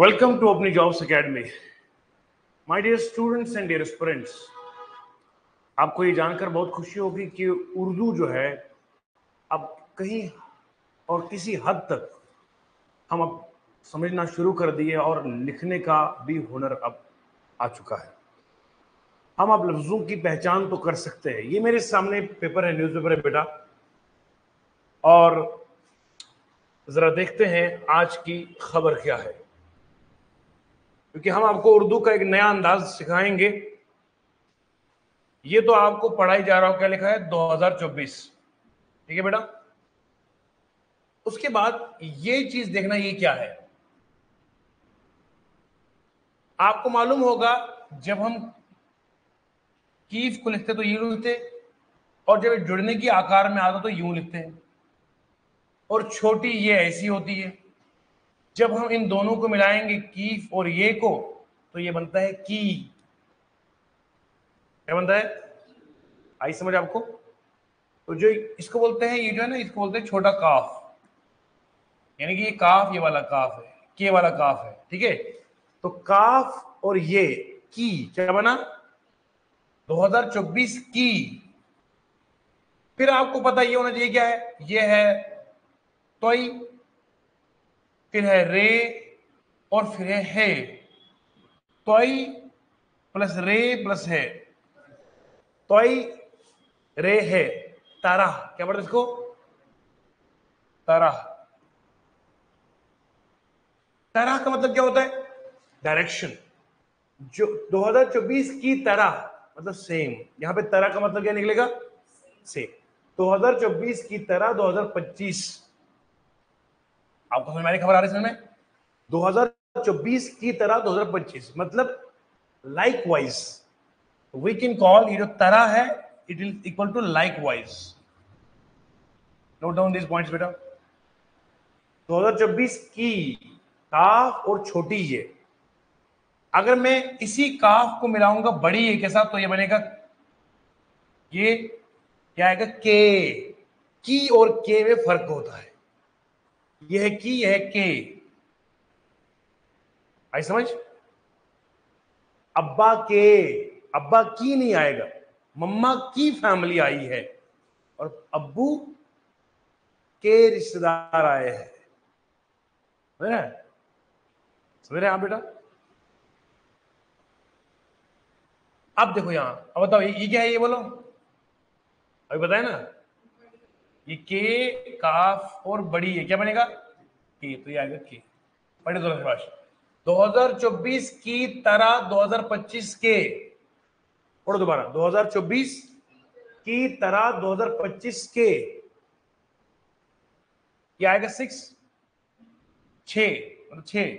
Welcome to Open Jobs Academy. My dear students and dear aspirants, आपको ये जानकर बहुत खुशी होगी कि उर्दू जो है अब कहीं और किसी हद तक हम अब समझना शुरू कर दिए और लिखने का भी हुनर अब आ चुका है। हम अब लफ्जों की पहचान तो कर सकते हैं। ये मेरे सामने पेपर है, न्यूज़पेपर है बेटा, और जरा देखते हैं आज की खबर क्या है, क्योंकि हम आपको उर्दू का एक नया अंदाज सिखाएंगे। ये तो आपको पढ़ाई जा रहा हो, क्या लिखा है 2024, ठीक है बेटा। उसके बाद ये चीज देखना, ये क्या है। आपको मालूम होगा जब हम कीफ को लिखते तो यूं लिखते, और जब जुड़ने की आकार में आता तो यूं लिखते हैं, और छोटी ये ऐसी होती है। जब हम इन दोनों को मिलाएंगे कीफ और ये को, तो ये बनता है की। क्या बनता है, आई समझ आपको। तो जो इसको बोलते हैं, ये जो है ना, इसको बोलते हैं छोटा काफ, यानी कि ये काफ, ये वाला काफ है, के वाला काफ है, ठीक है। तो काफ और ये की क्या बना, 2024 की। फिर आपको पता ये होना चाहिए क्या है, ये है तोई, फिर है रे, और फिर है तोई प्लस रे प्लस है, तोई रे है, तारा। क्या पढ़ते इसको, तारा। तारा का मतलब क्या होता है, डायरेक्शन। जो 2024 की तरह मतलब सेम, यहां पे तरह का मतलब क्या निकलेगा, सेम। 2024 की तरह 2025, आपको समझ में खबर आ रही है समझ में। 2024 की तरह 2025 मतलब likewise, we can call ये जो तरह है it is equal to likewise. Note down this points बेटा। 2024 की काफ और छोटी ये, अगर मैं इसी काफ को मिलाऊंगा बड़ी ए के साथ तो ये बनेगा, ये क्या आएगा, के। की और के में फर्क होता है, यह है की, यह है के। आई समझ। अब्बा के, अब्बा की नहीं आएगा, मम्मा की फैमिली आई है, और अब्बू के रिश्तेदार आए हैं। समझ रहे, समझ रहे आप बेटा। अब देखो यहां, अब बताओ ये क्या है, ये बोलो, अभी बताया ना, ये के काफ और बड़ी है, क्या बनेगा के, तो ये आएगा के। पढ़े दो शाबाश। 2024 की तरह 2025 के, पढ़ो दोबारा, 2024 की तरह 2025 के, ये आएगा 6, 6 मतलब 6।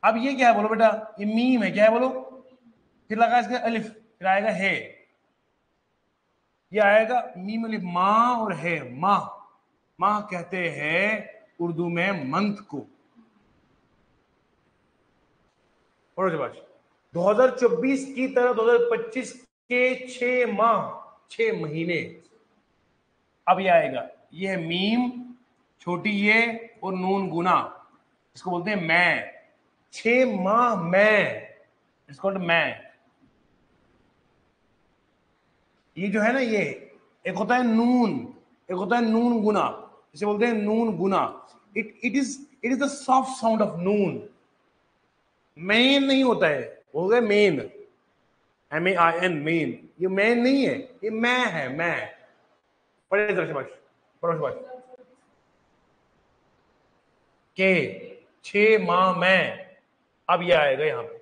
अब ये क्या है बोलो बेटा, ये मीम है, क्या है बोलो, फिर लगा इसका अलिफ, फिर आएगा है, ये आएगा मीम अलिफ, माँ और है, माँ। माँ कहते हैं उर्दू में मंथ को। पढ़ो शाबाश। 2024 की तरह 2025 के 6 माह, 6 महीने। अब ये आएगा, ये है मीम, छोटी ये और नून गुना, इसको बोलते हैं मैं। 6 माह मैं, इसको मैं। ये जो है ना, ये एक होता है नून, एक होता है नून गुना, इसे बोलते हैं नून गुना। It is the soft sound of नून। मेन नहीं होता है, बोल गए मेन, MEIN, मेन। ये मेन नहीं है, ये मैं है, मैं। पढ़े शाबाश, पढ़ो शाबाश। के 6 माह में, अब ये आएगा यहां पे।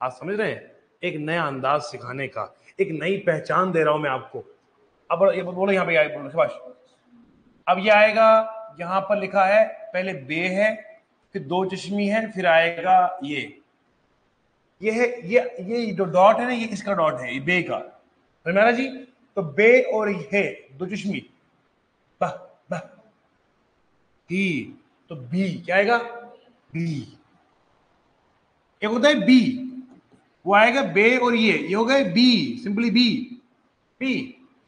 आप समझ रहे हैं, एक नया अंदाज सिखाने का, एक नई पहचान दे रहा हूं मैं आपको। अब ये बोलो, यहां पे आएगा, बोलो शाबाश। अब ये आएगा, यहां पर लिखा है पहले बे है, फिर 2 चश्मी है, फिर आएगा ये है, ये जो डॉट है ना, ये किसका डॉट है, ये बे का, मेरा जी। तो बे और है 2 चश्मी, बह बह ही, तो बी क्या आएगा, बी। एक होता है बी, वो आएगा बे, और ये हो गए बी, सिंपली बी, बी।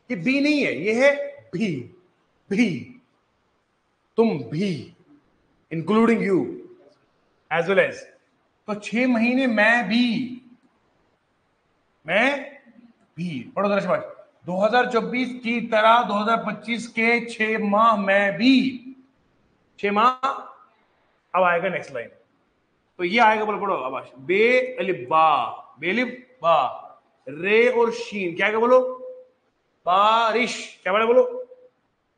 ये बी नहीं है, ये है भी, भी। तुम भी, including you as well as. तो 6 महीने मैं भी पढ़ो जरा शाबाश। 2024 की तरह 2025 के 6 माह में भी 6 माह। अब आएगा नेक्स्ट लाइन, तो ये आएगा, बोलो पढ़ो आवाज। बे अलिफ बा, बेलिफ बा, रे और शीन क्या आएगा बोलो? बारिश। क्या बोले बोलो?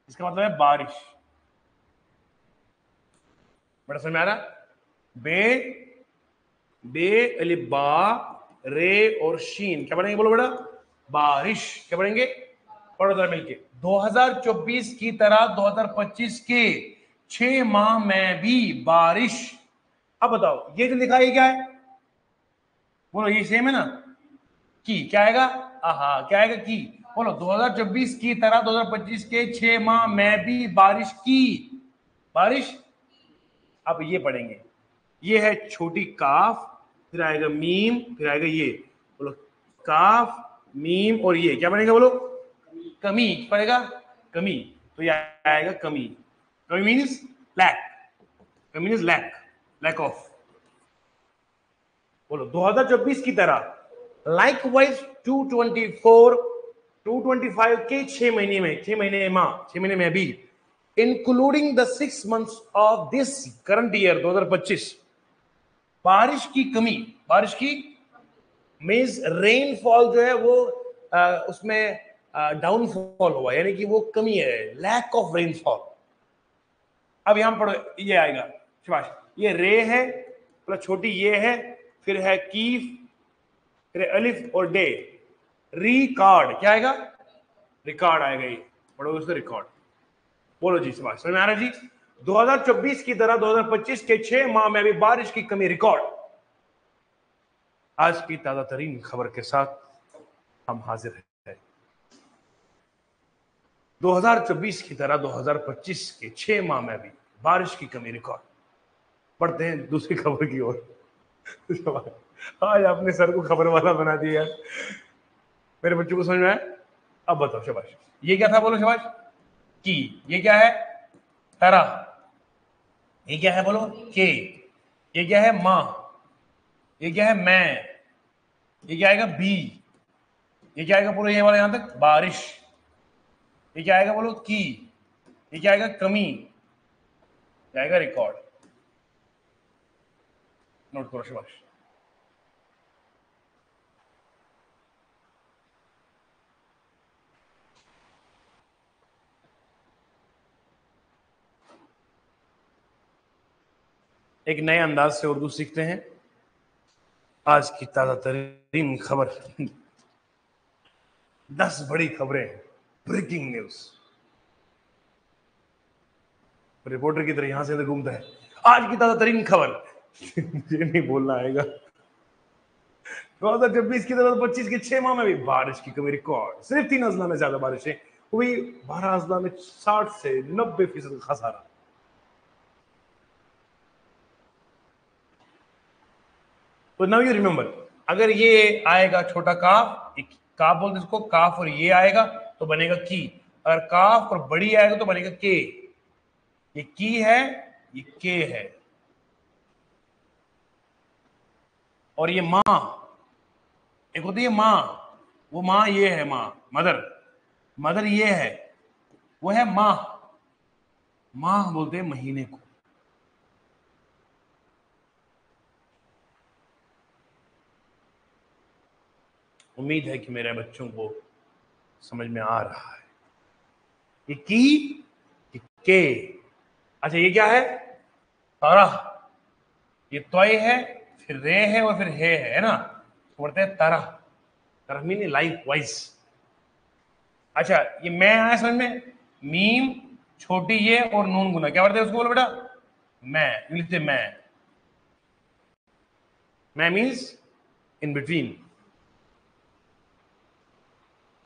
इसका मतलब है बारिश। बड़ा समझ में आ रहा? बे अलिफ बा, रे और शीन क्या पढ़ेंगे बोलो बेटा? बारिश। क्या पढ़ेंगे? पढ़ो जरा मिलके। 2024 की तरह 2025 के 6 माह में भी बारिश। अब बताओ ये जो लिखा है ये क्या है? बोलो ये सेम है ना? की क्या आएगा? आहा क्या आएगा? की। बोलो 2024 की तरह 2025 के 6 माह में भी बारिश की। बारिश। अब ये पढ़ेंगे, ये है छोटी काफ, फिर आएगा मीम, फिर आएगा ये। बोलो काफ, मीम और ये क्या बनेगा बोलो? कमी। पड़ेगा कमी। तो ये आएगा कमी। कमी मीन्स लैक। कमी मीन्स लैक, लैक ऑफ। बोलो 2024 की तरह लाइक वाइज 225 के 6 महीने में, 6 महीने में भी including the 6 months of this current year 2025 बारिश की कमी। बारिश की मीन्स रेनफॉल जो है वो उसमें डाउनफॉल हुआ, यानी कि वो कमी है, लैक ऑफ रेनफॉल। अब यहां पढ़ो, ये आएगा शाबाश। ये रे है, मतलब छोटी ये है, फिर है कीफ, फिर अलिफ और डे। रिकॉर्ड क्या आएगा? रिकॉर्ड आएगा। ये पढ़ो उसको, रिकॉर्ड। बोलो जी शाबाश, समझ में आ रहा है जी? 2024 की तरह 2025 के 6 माह में भी बारिश की कमी रिकॉर्ड। आज की ताजा तरीन खबर के साथ हम हाजिर हैं। 2024 की तरह 2025 के 6 माह में भी बारिश की कमी रिकॉर्ड। पढ़ते हैं दूसरी खबर की ओर। आज आपने सर को खबर वाला बना दिया। मेरे बच्चों को समझ में आया? अब बताओ शाबाश, ये क्या था बोलो शाबाश? की। ये क्या है? तरा। ये क्या है बोलो? के। ये क्या है? माँ। ये क्या है? मैं। ये क्या आएगा? बी। ये क्या आएगा पूरा ये वाला यहां तक? बारिश। ये क्या आएगा बोलो? की। ये क्या आएगा? कमी। क्या आएगा? रिकॉर्ड। नोट करो शाबाश। एक नए अंदाज से उर्दू सीखते हैं। आज की ताजा तरीन खबर, 10 बड़ी खबरें, ब्रेकिंग न्यूज। रिपोर्टर की तरह यहां से घूमता है। आज की ताजा तरीन खबर। ये नहीं बोलना आएगा। 2024 की 2025 के 6 माह में भी बारिश की कमी रिकॉर्ड। सिर्फ 3 अजला में ज्यादा बारिशें हुई, 12 अजला में 60 से 90% खसारा। तो नाउ यू रिमेंबर, अगर ये आएगा छोटा काफ, काफ बोलते इसको, काफ और ये आएगा तो बनेगा की। अगर काफ और बड़ी आएगा तो बनेगा के। ये की है, ये के है, और ये मां, एक होती है मां, वो मां ये है, मां मदर। मदर ये है, वो है माह। माह बोलते हैं महीने को। उम्मीद है कि मेरे बच्चों को समझ में आ रहा है। ये की, ये के। अच्छा ये क्या है? तारा। ये तोय है, फिर रे है और फिर है ना, तो बोलते हैं तारा। तारा मीन लाइक वाइज। अच्छा ये मैं आया समझ में? मीम, छोटी ये और नून गुना क्या बोलते हैं उसको बोलो बेटा? मैं। लिखते मैं मीन्स इन बिटवीन।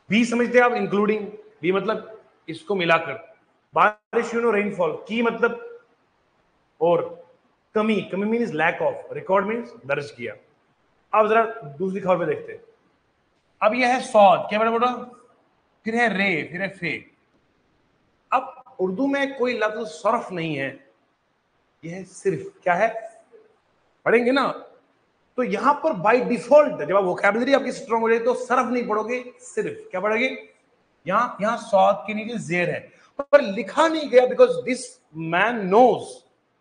भी समझते हैं आप? इंक्लूडिंग। भी मतलब इसको मिलाकर। बारिश यू नो रेनफॉल। की मतलब और कमी, कमी means lack of, record means दर्ज किया। अब जरा दूसरी खबर पे देखते हैं। अब यह है सौद, क्या बेटा बोला? फिर है रे, फिर है फे। अब उर्दू में कोई लफ्ज सर्फ नहीं है, यह सिर्फ क्या है? पढ़ेंगे ना, तो यहां पर बाय डिफॉल्ट जब आप वोकैबुलरी आपकी स्ट्रॉन्ग हो जाए तो सरफ नहीं पढ़ोगे, सिर्फ क्या पढ़ोगे, यहां स्वाद के नीचे जेर है, पर लिखा नहीं गया because this man knows,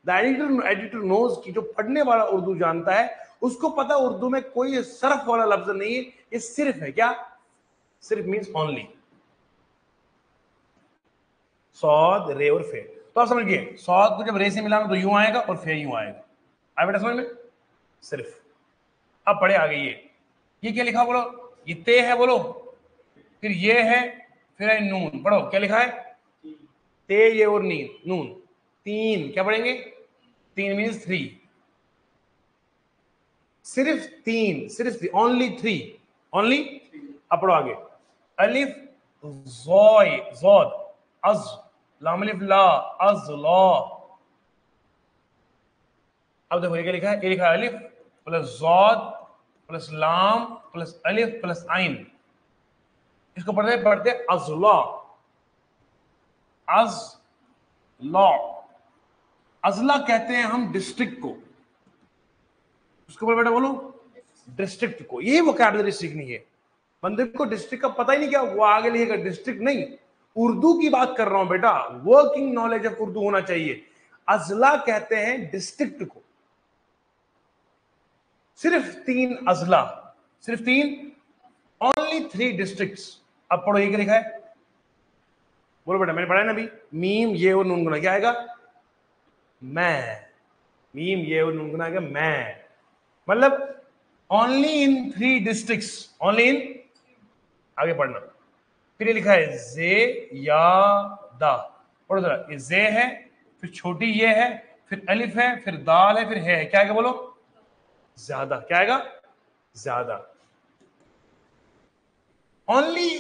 the editor knows कि जो पढ़ने वाला उर्दू जानता है उसको पता उर्दू में कोई सरफ वाला लफ्ज नहीं है, ये सिर्फ है। क्या सिर्फ मींस ओनली, सौद रे और फे। तो आप समझिए सौद को जब रे से मिलाना तो यूं आएगा और फे यूं आएगा, आया बेटा समझ में, सिर्फ। अब पढ़े आगे, ये क्या लिखा बोलो, ये ते है बोलो, फिर ये है, फिर है नून, पढ़ो क्या लिखा है, ते ये और नीन नून, तीन, क्या पढ़ेंगे, तीन मीन्स थ्री, सिर्फ तीन, सिर्फ ओनली थ्री, ओनली। अब पढ़ो आगे, अलिफ ज़ोय ज़ोद अज लाम अलिफ ला अज ला। अब देखो ये क्या लिखा है, ये लिखा है अलिफ प्लस ज़ोद प्लस लाम प्लस अलिफ प्लस आइन, इसको पढ़ते पढ़ते अजला, अजला, अजला कहते हैं हम डिस्ट्रिक्ट को, उसको बेटा बोलो डिस्ट्रिक्ट को, ये वोकैबुलरी सीखनी है। बंदे को डिस्ट्रिक्ट का पता ही नहीं क्या, वो आगे लिखेगा डिस्ट्रिक्ट नहीं, उर्दू की बात कर रहा हूं बेटा, वर्किंग नॉलेज ऑफ उर्दू होना चाहिए। अजला कहते हैं डिस्ट्रिक्ट को, सिर्फ तीन अजला, सिर्फ तीन, ओनली थ्री डिस्ट्रिक्ट्स। अब पढ़ो ये क्या लिखा है, बोलो बेटा, मैंने पढ़ा है ना अभी, मीम ये और नून गुना क्या आएगा, मैं, मीम ये और नून गुना आएगा मैं, मतलब only in three districts, only in, आगे पढ़ना, फिर ये लिखा है जे या दा, पढ़ो जरा, ये जे है, फिर छोटी ये है, फिर अलिफ है, फिर दाल है, फिर है, क्या आएगा बोलो, ज्यादा, क्या आएगा, ज्यादा, ओनली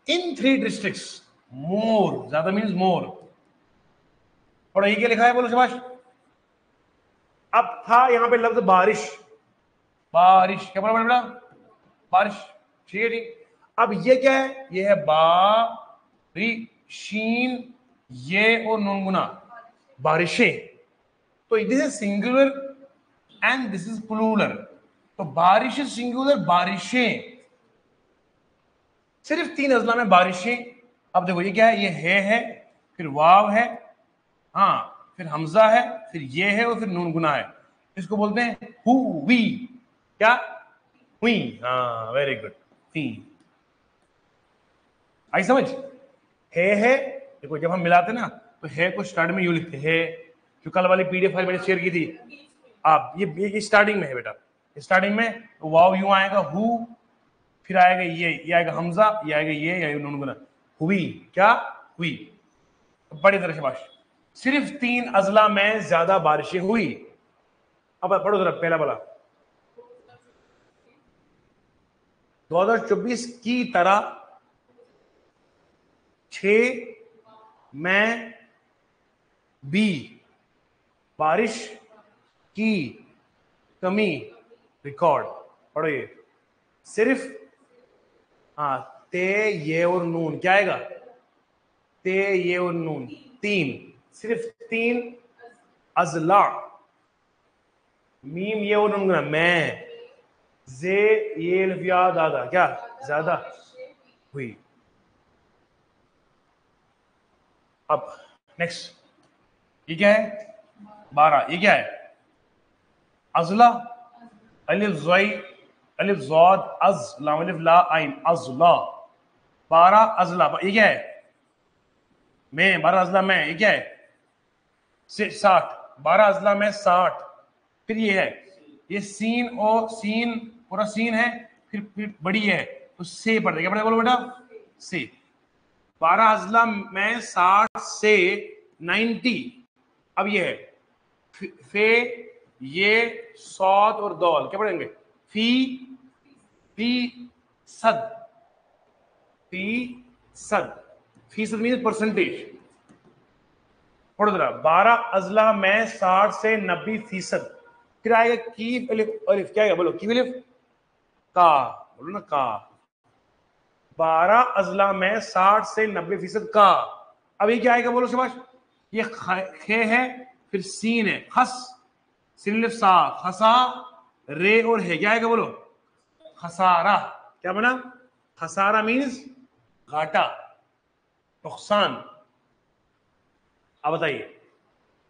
इन थ्री डिस्ट्रिक्ट्स, मोर, ज्यादा मीन्स मोर। पढ़ो ये क्या लिखा है बोलो शाबाश। अब था यहां पे लफ्ज बारिश, बारिश, क्या पढ़ा बेटा, बारिश, ठीक है ठीक। अब ये क्या है, ये है बारिशीन, ये और नून गुना, बारिशें, तो this is singular and this is plural, तो बारिश सिंगुलर, बारिशें, सिर्फ तीन अजला में बारिशें। अब देखो ये क्या है, ये है, फिर वाव है, हाँ, फिर हमजा है, फिर ये है और फिर नून गुना है, इसको बोलते हैं हुई, क्या हुई, हाँ वेरी गुड, हुई, आई समझ। है देखो जब हम मिलाते ना तो है को स्टार्ट में यू लिखते हैं, जो कल वाली पीडीएफ फाइल मैंने शेयर की थी, आप ये स्टार्टिंग में है बेटा, स्टार्टिंग में तो वाव यूं आएगा हु, फिर आएगा ये आएगा हमजा, ये आएगा ये नून गुना, हुई, क्या हुई। बड़ी तरह से बात, सिर्फ तीन अजला में ज्यादा बारिशें हुई। अब पढ़ो जरा पहला वाला, 2024 की तरह 6 में भी बारिश की कमी रिकॉर्ड, पढ़ो ये, सिर्फ हाँ, ते ये और नून, क्या आएगा, ते ये और नून, तीन, सिर्फ तीन अजला, मीम ये और नून, मैं, जे ये लफिया दादा, क्या ज्यादा हुई। अब नेक्स्ट, ये क्या है, 12, ये क्या है, अजला, अलिफ ज़ोई अलिफ ज़ोद अज लाम अलिफ ला आइन अजला, 12 अजला, ये क्या है, मैं, 12 अजला में, ये क्या है, 60, 12 अजला में 60, फिर ये है, ये सीन और सीन, पूरा सीन है, फिर बड़ी है तो से पढ़ते, क्या पढ़ते बोलो बेटा, से, 12 अजला में 60 से 90, अब ये है फे, ये सौद और दौल, क्या पढ़ेंगे, फीसद, फीसद मीन परसेंटेज, पढ़ो जरा, 12 अजला में 60 से 90%, फिर आएगा कीफ अलिफ, अलिफ क्या आएगा बोलो, कीफ अलिफ का, बोलो ना का, 12 अजला में 60 से 90% का। अब ये क्या आएगा बोलो शाबाश, ये खे है, फिर सीन है, खस, सिन अलिफ सा, खसा, रे और है क्या आएगा बोलो? खसारा। क्या बना? खसारा मीन्स घाटा, नुकसान। अब बताइए,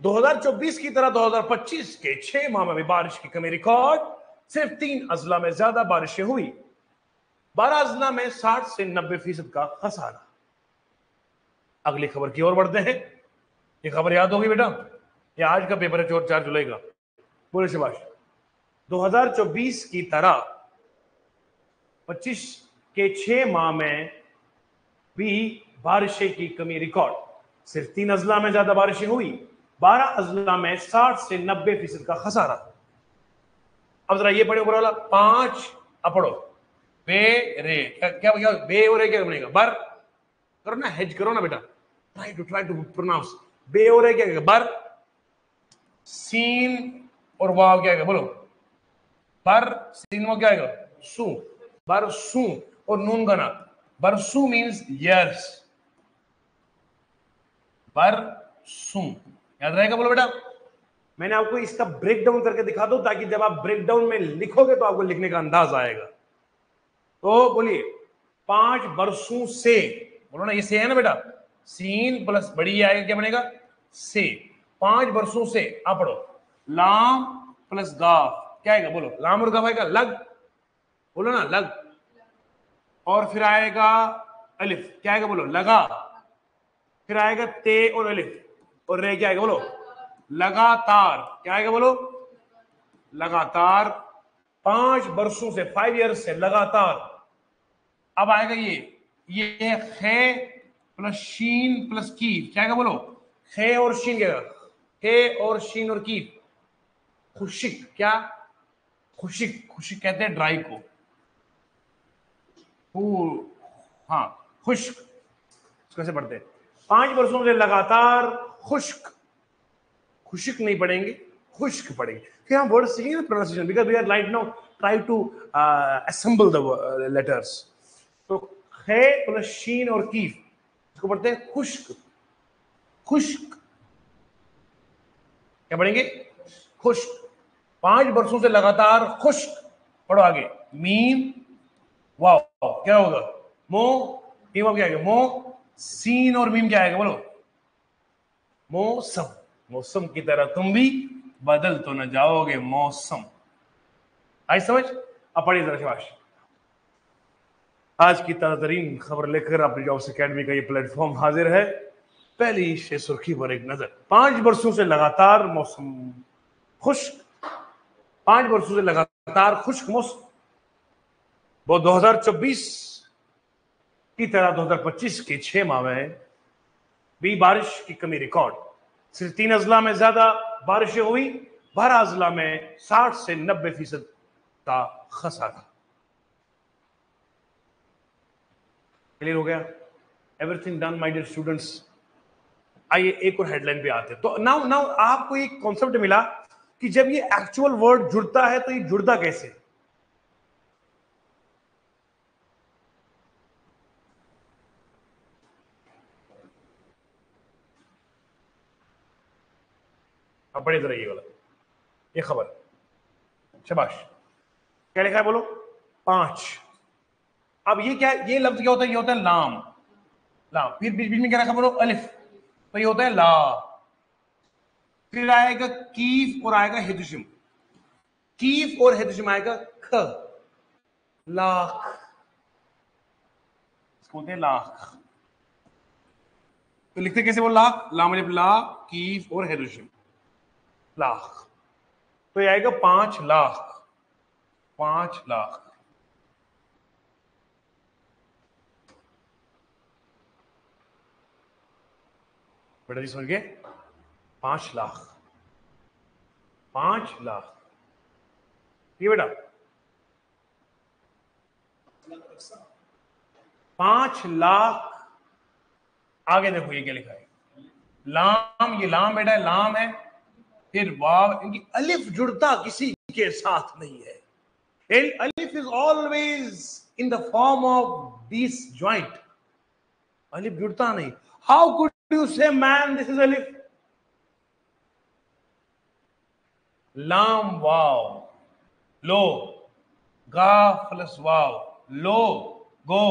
2024 की तरह 2025 के 6 माह में भी बारिश की कमी रिकॉर्ड। सिर्फ 3 अजला में ज्यादा बारिशें हुई, 12 अजला में 60 से 90% का खसारा। अगली खबर की ओर बढ़ते हैं। ये खबर याद होगी बेटा, ये आज का पेपर है 4 जुलाई का। बोले शाबाश। 2024 की तरह 25 के 6 माह में भी बारिशें की कमी रिकॉर्ड। सिर्फ 3 अजला में ज्यादा बारिशें हुई, 12 अजला में 60 से 90% का खसारा। अब जरा ये पढ़े ऊपर वाला 5। अब पढ़ो, बे रे क्या क्या बे और रे क्या बनेगा? बर करो ना, हेज करो ना बेटा, ट्राई टू प्रोनाउंस। बे और रे क्या? बर। सीन और वाव क्या है बोलो? बर सीन वाव क्या आएगा? सू। बर सू और नून गाना। बरसू मीन्स यर्स। बरसू याद रहेगा बोलो बेटा। मैंने आपको इसका ब्रेक डाउन करके दिखा दो, ताकि जब आप ब्रेक डाउन में लिखोगे तो आपको लिखने का अंदाज आएगा। तो बोलिए, 5 बरसों से, बोलो ना, ये से है ना बेटा, सीन प्लस बड़ी आएगा क्या बनेगा? से। 5 बरसों से। आप पढ़ो, लाम प्लस गाफ क्या आएगा बोलो? लाम और गाफ आएगा लग, बोलो ना लग। और फिर आएगा अलिफ, क्या आएगा बोलो? लगा। फिर आएगा ते और अलिफ और रे, क्या आएगा बोलो? लगातार। क्या आएगा बोलो? लगातार। 5 बरसों से, 5 ईयर्स से लगातार। अब आएगा ये खे प्लस शीन प्लस कीफ, क्या आएगा बोलो? खे और शीन क्या? खे और शीन और कीफ। खुशिक। क्या? खुशिक। खुशिक कहते हैं ड्राई को। हाँ, खुश्क कैसे पढ़ते हैं? 5 वर्षों से लगातार खुश्क। खुशिक नहीं पढ़ेंगे, खुश्क पढ़ेंगे। फिर हम वर्ड सीखेंगे pronunciation, because we are right now try to assemble the letters. तो खे प्लस शीन और कीफ, इसको पढ़ते हैं खुश्क। खुश्क क्या पढ़ेंगे? खुश्क। 5 वर्षों से लगातार खुश्क। पढ़ो आगे, मीम वाव क्या होगा? मो। मीम क्या आएगा? मो। सीन और मीम क्या आएगा बोलो? मौसम। मौसम की तरह तुम भी बदल तो न जाओगे मौसम। आई समझ? अब पढ़िए जरा शाबाश। आज की ताजा तरीन खबर लेकर अपनी जॉब्स अकेडमी का ये प्लेटफॉर्म हाजिर है। पहली से सुर्खी पर एक नजर। 5 वर्षों से लगातार मौसम खुश्क। 5 वर्षों से लगातार खुश्क मौसम। वो 2024 की तरह 2025 के 6 माह में भी बारिश की कमी रिकॉर्ड। सिर्फ 3 अजला में ज्यादा बारिशें हुई, 12 अजला में 60 से 90% का खसारा। क्लियर हो गया? Everything done my dear students. आइए एक और हेडलाइन पे आते हैं। तो नाउ नाउ आपको एक कॉन्सेप्ट मिला कि जब ये एक्चुअल वर्ड जुड़ता है तो ये जुड़ता कैसे? अब बड़े जरा ये वाला, ये खबर शाबाश। क्या लिखा है बोलो? 5। अब ये क्या, ये लफ्ज क्या होता है? ये होता है लाम। लाम। फिर बीच बीच में क्या रखा बोलो? अलिफ। तो ये होता है ला। फिर आएगा कीफ और आएगा हिदुशिम। कीफ और हिदुशिम आएगा ख। लाख। इसको बोलते हैं लाख। तो लिखते कैसे वो? लाख, लाम अलिफ ला, कीफ और हिदुशिम, लाख। तो ये आएगा 5 लाख। 5 लाख। बेटा जी समझ गए? 5 लाख। 5 लाख। ये बेटा 5 लाख। आगे देखो ये क्या लिखा है? लाम। ये लाम बेटा लाम है। फिर वाव, इनकी अलिफ जुड़ता किसी के साथ नहीं है। अलिफ is always in the form of this joint. अलिफ जुड़ता नहीं। हाउ कुड यू से मैन दिस इज अलिफ? लाम वाव। लो, गा प्लस वाव, लो गो,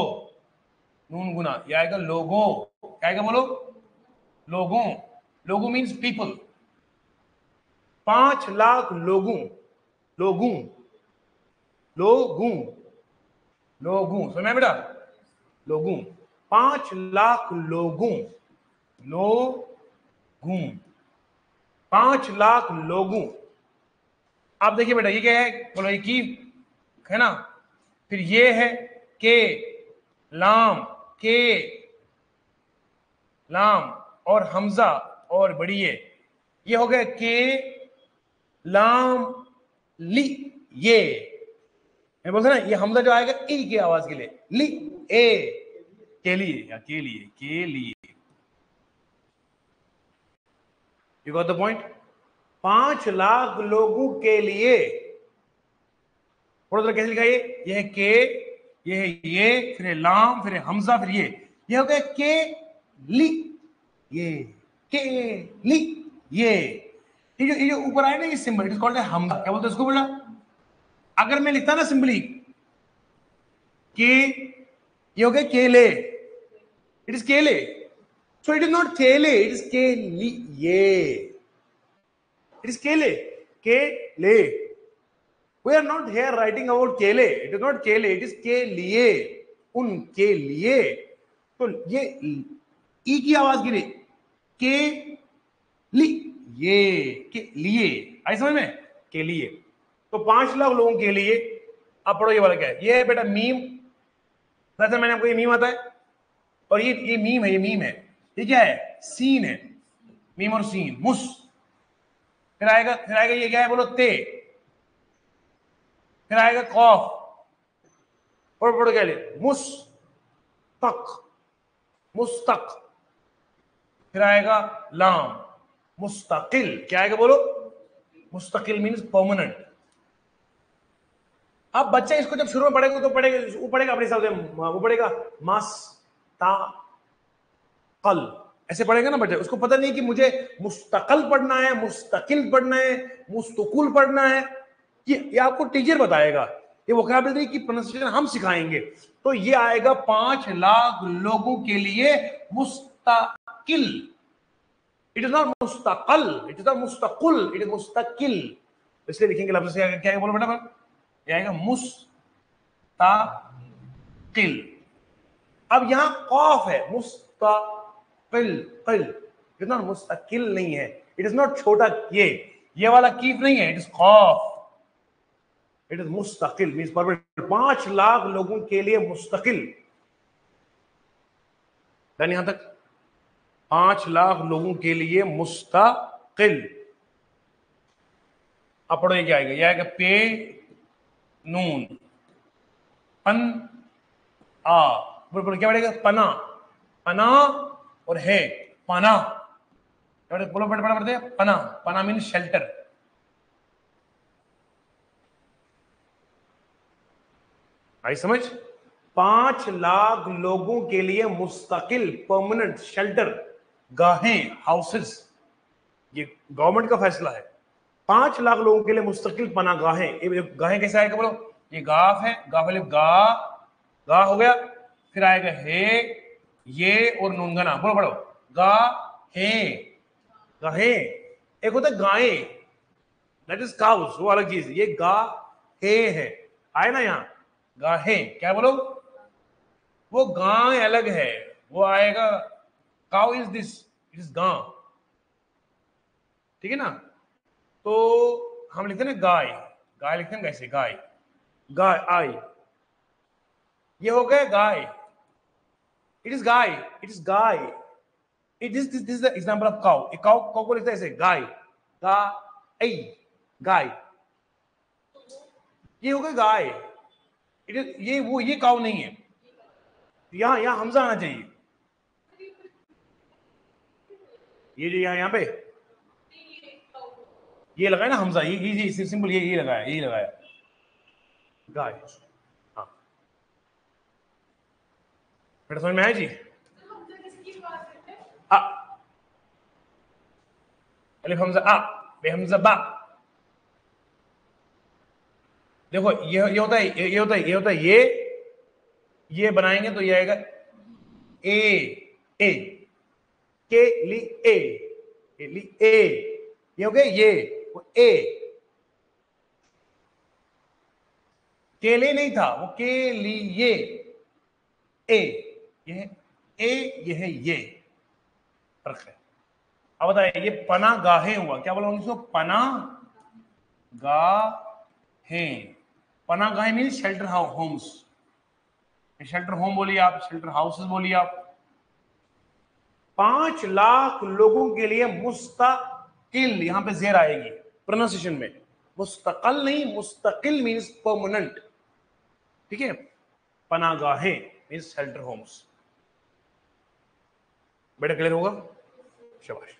नून गुना, ये आएगा लोगो। क्या आएगा बोलो? लोगों। लोगों मीन्स पीपल। 5 लाख लोगों, लोगों, लोगों, लोगों, समझ में बेटा? लोगों, 5 लाख लोगों, लोगों, 5 लाख लोगों। आप देखिए बेटा, ये क्या है बोलो? ये की है ना, फिर ये है के, लाम, के, लाम और हमजा और बड़ी ये हो गया के, लाम, ली, ये मैं बोलता ना, ये हमजा जो आएगा ई की आवाज के लिए, ली, ए, के लिए या के लिए, के लिए। You got the point? 5 lakh लोगों के लिए। थोड़ा कैसे लिखा? ये है के, ये है ये, फिर है लाम, फिर है हमजा, फिर ये हो गया के ली, ये के ली, ये जो ऊपर आया ना, ये symbol, it is called Hamza. क्या बोलते हैं इसको बेटा? अगर मैं लिखता ना सिंपली कि ये हो गया केले, इट इज केले, सो इट इज नॉट केले, इट इज केलिए, इट इज केले, केले। We are not here writing about केले, it is not केले, it is के लिए, उनके लिए। तो ये ई की आवाज गिरी, के लिए, के लिए, आई समझ में? के लिए। तो 5 लाख लोगों के लिए। अब पढ़ो ये वाला क्या है? ये है बेटा मीम। वैसे मैंने आपको ये मीम आता है, और ये मीम है, ये मीम है। ये क्या है? सीन है, मीम और सीन, मुस। फिर आएगा ये क्या है बोलो? ते। फिर आएगा कौफ, पढ़ो क्या ले? मुस्तक, मुस्तक। फिर आएगा लाम, मुस्तकिल। क्या आएगा बोलो? मुस्तकिल मीन्स परमानेंट। अब बच्चा इसको जब शुरू में पढ़ेगा तो वो पढ़ेगा अपने हिसाब से, वो पढ़ेगा कल, ऐसे पढ़ेगा ना बच्चा। उसको पता नहीं कि मुझे मुस्तकिल पढ़ना है, मुस्तकिल पढ़ना है, मुस्तकुल पढ़ना है। ये आपको टीचर बताएगा, ये वोकैबुलरी की प्रोनाउंसिएशन हम सिखाएंगे। तो ये आएगा 5 लाख लोगों के लिए मुस्तकिल। इट इज नॉट मुस्तकल, इट इज नॉट मुस्तकुल, इट इज मुस्तकिल। इसलिए लिखेंगे लफ्ज से क्या है बोलो बेटा? ये आएगा मुस्तकिल। अब यहां कौफ है, मुस्तकिल, किल, इट इज नॉट मुस्तकिल नहीं है, इट इज नॉट छोटा ये वाला कीफ नहीं है, इट इज कौफ, इट इज मुस्तकिल मींस परमानेंट। 5 लाख लोगों के लिए मुस्तकिल। डन यहां तक? 5 लाख लोगों के लिए मुस्तकिल। अब पढ़ो ये क्या आएगा? ये आएगा पे, नून, पन, आ। बोलो क्या पड़ेगा? पना, पना और है, पना। बोलो बड़े बड़े पढ़ते, पना, पना मीन शेल्टर। आई समझ? 5 लाख लोगों के लिए मुस्तकिल परमानेंट शेल्टर, गाहें, हाउसेस। ये गवर्नमेंट का फैसला है। 5 लाख लोगों के लिए मुस्तकिल पनागाहें। गाहें कैसे आएगा बोलो? ये गाफ है, गाफ अलिफ गा, गा हो गया। फिर आएगा हे, ये और नूनगना। बोलो पढ़ो, गा हे, गाहें। एक होता है गायें, दैट इज काउस, वो अलग चीज। ये गा हे है, आए ना यहाँ गाहें। क्या बोलो? वो गाय अलग है, वो आएगा cow is this, it is गां। ठीक है ना? तो हम लिखते हैं ना गाय, गाय लिखते हैं कैसे? गाय, गाय, आई। ये हो गया गाय, इट इज गाय, इट इज गाय। It is this the example of cow. A cow, cow को लिखते हैं ऐसे, गाय, गाय, गाय। ये हो गया गाय। इट इज ये काउ नहीं है। यहां हमजा आना चाहिए। ये जो यहाँ पे ये लगाया ना हमजा, ये सिंपल, ये लगाया, यही लगाया गाय। हाँ बेटा समझ में आया जी? आ, अलिफ हमजा आ, बे हमजा बा। देखो ये होता है, ये होता है, ये होता है, ये बनाएंगे तो ये आएगा ए, ए, के ली ए, ये हो गया ये, वो ए, केले नहीं था वो, के लिए ए, ये है ए, ये है ये, फर्क है। अब बताइए ये पना गाहे हुआ, क्या बोला इसको, पना गाहे, पना गाहे mean shelter homes, shelter home बोलिए आप, शेल्टर हाउसेस बोलिए आप। 5 लाख लोगों के लिए मुस्तकिल, यहां पे जेर आएगी प्रोनाउंसिएशन में, मुस्तकिल नहीं, मुस्तकिल मीन्स परमानेंट, ठीक है। पनागाहें मीन्स शेल्टर होम्स। बेटा क्लियर होगा, शाबाश।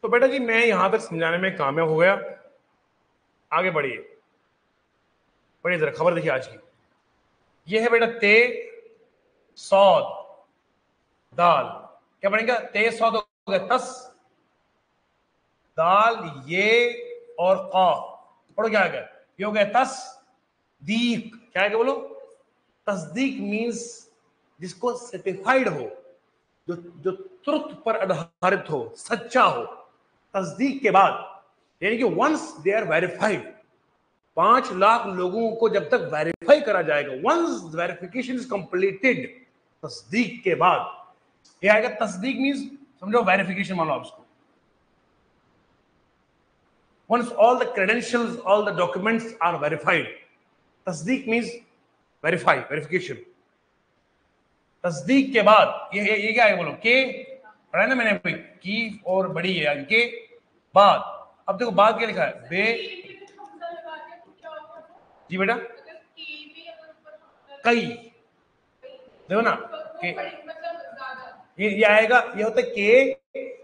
तो बेटा जी मैं यहां तक समझाने में कामयाब हो गया, आगे बढ़िए, बढ़िए जरा खबर देखिए आज की। ये है बेटा ते सौद दाल, क्या बनेगा, ते सौद हो गया तस, दाल ये और का, पढ़ो क्या आ गया, ये हो गया तस दीक, क्या है बोलो, तस्दीक मीन्स जिसको सर्टिफाइड हो, जो ट्रुथ पर आधारित हो, सच्चा हो। तस्दीक के बाद यानी कि once they are verified, 5 lakh लोगों को जब तक वेरीफाई करा जाएगा, वंस वेरिफिकेशन इज कंप्लीटेड, तस्दीक के बाद ये आएगा। तस्दीक मीन्स समझो वेरिफिकेशन, मान लो आप उसको, once all the credentials, all the documents are verified, तस्दीक means verify, verification। तस्दीक के बाद ये क्या है बोलो, के पढ़ा है ना मैंने अभी, की और बड़ी है आगे के बाद। अब देखो बाद क्या लिखा है, बे, जी बेटा, कई, देखो ना के, ये आएगा, ये होता है के,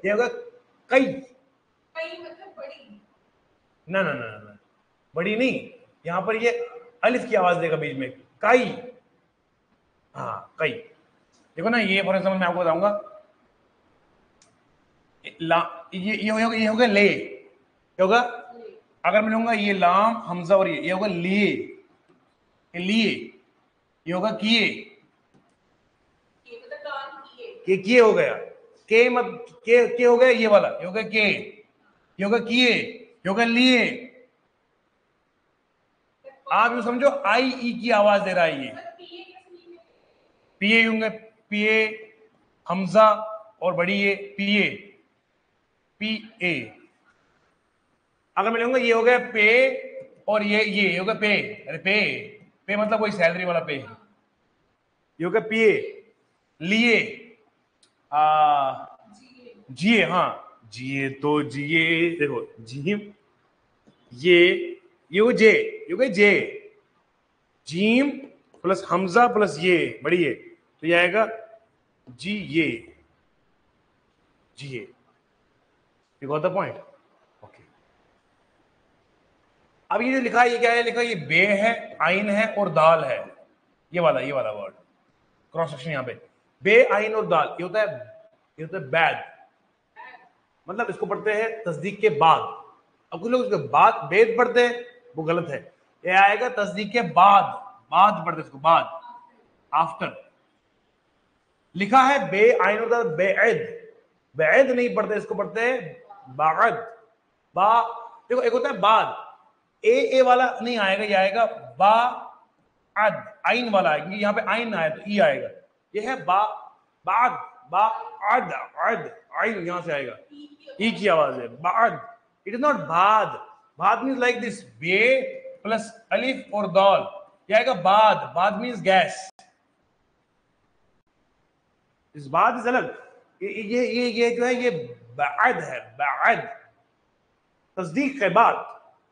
ये होगा कई, ना ना ना ना, बड़ी नहीं, यहां पर ये अलिफ की आवाज देगा बीच में, कई, हाँ कई। देखो ना ये फॉर एग्जाम्पल मैं आपको बताऊंगा, ये होगा ले, क्या होगा, अगर मैं लूंगा ये लाम हमजा और ये होगा लिए, लिए, ये होगा किए, के किए हो गया, के मत के हो गया ये वाला, ये होगा के, ये होगा किए, ये होगा लिए। आप ये समझो आई ई की आवाज दे रहा है ये, पीए होंगे, पीए हमजा और बड़ी ए पीए, पी ए। अगर मैं लूंगा ये हो गया पे और ये होगा पे, अरे पे मतलब वही सैलरी वाला पे, ये होगा पीए, लिए, जिए, हाँ जिए तो जिए, देखो जी, ये हो जे, ये हो जे, जीम प्लस हमजा प्लस ये बड़ी है, तो ये आएगा जी ये, जी you got the point, okay. अब ये जो लिखा है ये क्या है, लिखा है ये बे है, आइन है और दाल है, ये वाला वर्ड, क्रॉस सेक्शन यहाँ पे, बे आइन और दाल, ये होता है बैद, मतलब इसको पढ़ते हैं तस्दीक के बाद। अब कुछ लोग इसके बाद बेद पढ़ते हैं, वो गलत है, ये आएगा तस्दीक के बाद, बाद पढ़ते इसको बाद, आफ्टर। लिखा है बे आइन और दाल, बेद, बेद नहीं पढ़ते, इसको पढ़ते हैं बाद, बा, देखो एक होता है बाद, ए वाला नहीं आएगा, ये आएगा बा अद, आइन वाला आएगा, क्योंकि यहाँ पे आइन आया तो ई आएगा, ये है बा, बाद, बा अद, अद, आइन यहां से आएगा, ई की आवाज है बाद, इट इज नॉट बाद, बाद मीन्स लाइक दिस, बे प्लस अलिफ और दाल, ये आएगा बाद, बाद मीन्स गैस, इस बाद इज अलग, ये जो है ये बाद है, बाद तस्दीक के बाद,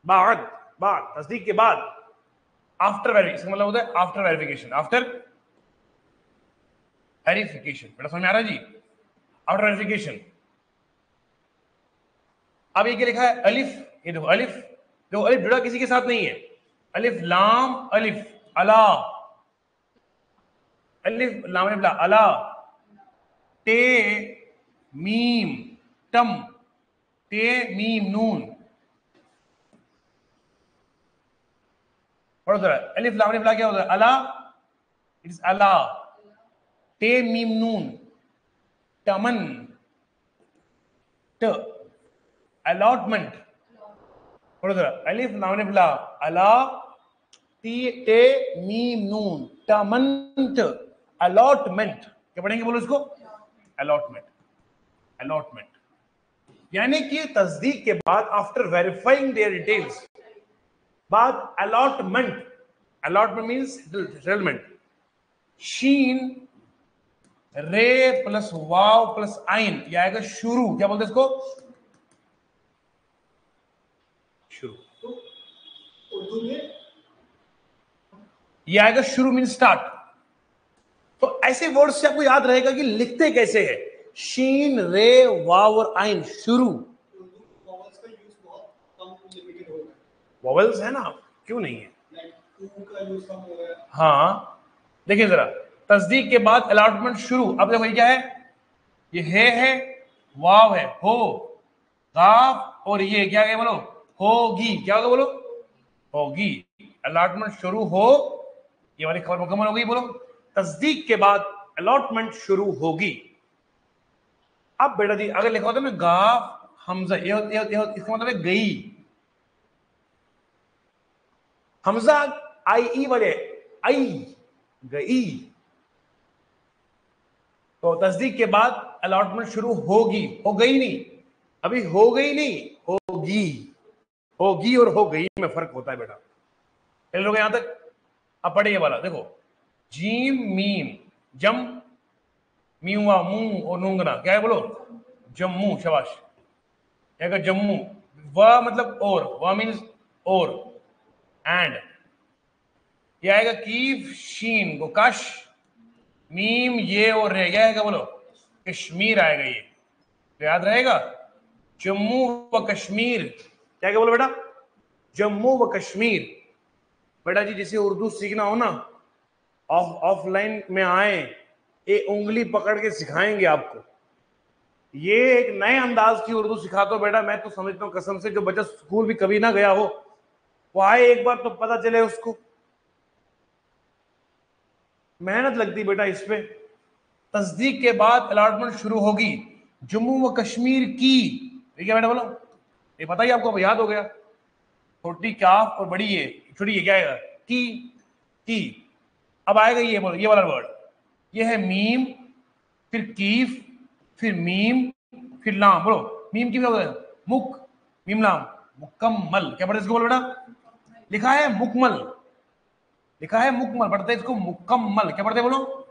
बाद, बाद तस्दीक के बाद, आफ्टर वेरिफिकेशन, मतलब होता है आफ्टर वेरिफिकेशन, आफ्टर वेरिफिकेशन, बेटा समझ में आ रहा है जी, आफ्टर वेरिफिकेशन। अब ये क्या लिखा है, अलिफ, ये देखो अलिफ, जो अलिफ जुड़ा किसी के साथ नहीं है, अलिफ लाम अलिफ अला, अलिफ लाम अलिफ ला अला, टे मीम टम, टे मीम नून, पढ़ो जरा, अलिफ लाम ला क्या होता है? अला, इट इज अला। टे मीम नून, टमन, ट, अलॉटमेंट। पढ़ो जरा, अलिफ लाम ला, अला, टे मीम नून, टमंट, अलॉटमेंट। क्या पढ़ेंगे बोलो इसको? अलॉटमेंट। अलॉटमेंट यानी कि तस्दीक के बाद आफ्टर वेरीफाइंग देयर डिटेल्स बाद अलॉटमेंट। Allotment means settlement. शीन रे प्लस वाव प्लस आइन, यह आएगा शुरू। क्या बोलते हैं इसको? शुरू। उर्दू में यह आएगा शुरू मीन स्टार्ट। तो ऐसे वर्ड से आपको याद रहेगा कि लिखते कैसे है। शीन रे वाव और आइन, शुरू। वॉवल्स का यूज बहुत कम लिमिटेड हो गया, वॉवल्स है ना, क्यों नहीं है? लाइक टू का यूज कम हो गया। हाँ देखिए जरा, तस्दीक के बाद अलॉटमेंट शुरू। अब देखो ये क्या है? ये है, वाव है, हो, गाफ, और ये क्या है बोलो? होगी। क्या होगा बोलो? होगी। अलॉटमेंट शुरू हो, ये वाली खबर मुकम्मल हो गई। बोलो, तस्दीक के बाद अलॉटमेंट शुरू होगी। अब बेटा जी अगर लिखा होता है ना गाफ हमजा, इसका मतलब है गई। हमजा आई ई वाले, आई, गई। तो तस्दीक के बाद अलॉटमेंट शुरू होगी। हो गई नहीं, अभी हो गई नहीं, होगी। होगी और हो गई में फर्क होता है बेटा। चल लोग यहां तक। अब पढ़िए वाला, देखो, जीम मीम, जम, मीवा मुंह और नूंगना, क्या है बोलो? जम्मू। शाबाश। क्या जम्मू। व मतलब और, व मीन्स और, एंड। यह आएगा कीफ शीन को कश, मीम ये और रे, क्या आएगा बोलो? कश्मीर आएगा ये, तो याद रहेगा। जम्मू व कश्मीर, क्या आएगा बोलो बेटा? जम्मू व कश्मीर। बेटा जी जिसे उर्दू सीखना हो ना, ऑफलाइन में आए, एक उंगली पकड़ के सिखाएंगे आपको। ये एक नए अंदाज की उर्दू सिखाता हूं बेटा। मैं तो समझता हूं कसम से, जो बच्चा स्कूल भी कभी ना गया हो वो आए एक बार तो पता चले उसको। मेहनत लगती बेटा इस पे। तस्दीक के बाद अलॉटमेंट शुरू होगी जम्मू व कश्मीर की। ठीक है बेटा बोलो, ये पता ही आपको, याद हो गया। छोटी काफ और बड़ी ये, छोटी ये क्या आएगा? की। अब आएगा ये बोलो, ये वाला वर्ड, ये है मीम, फिर कीफ, फिर मीम, फिर लाम। बोलो मीम की क्या होता है? मुक, मीम लाम, मुकम्मल। क्या पढ़ते इसको बोलो बेटा? लिखा है मुकम्मल, लिखा है मुकम्मल, पढ़ते इसको मुकम्मल। क्या पढ़ते बोलो?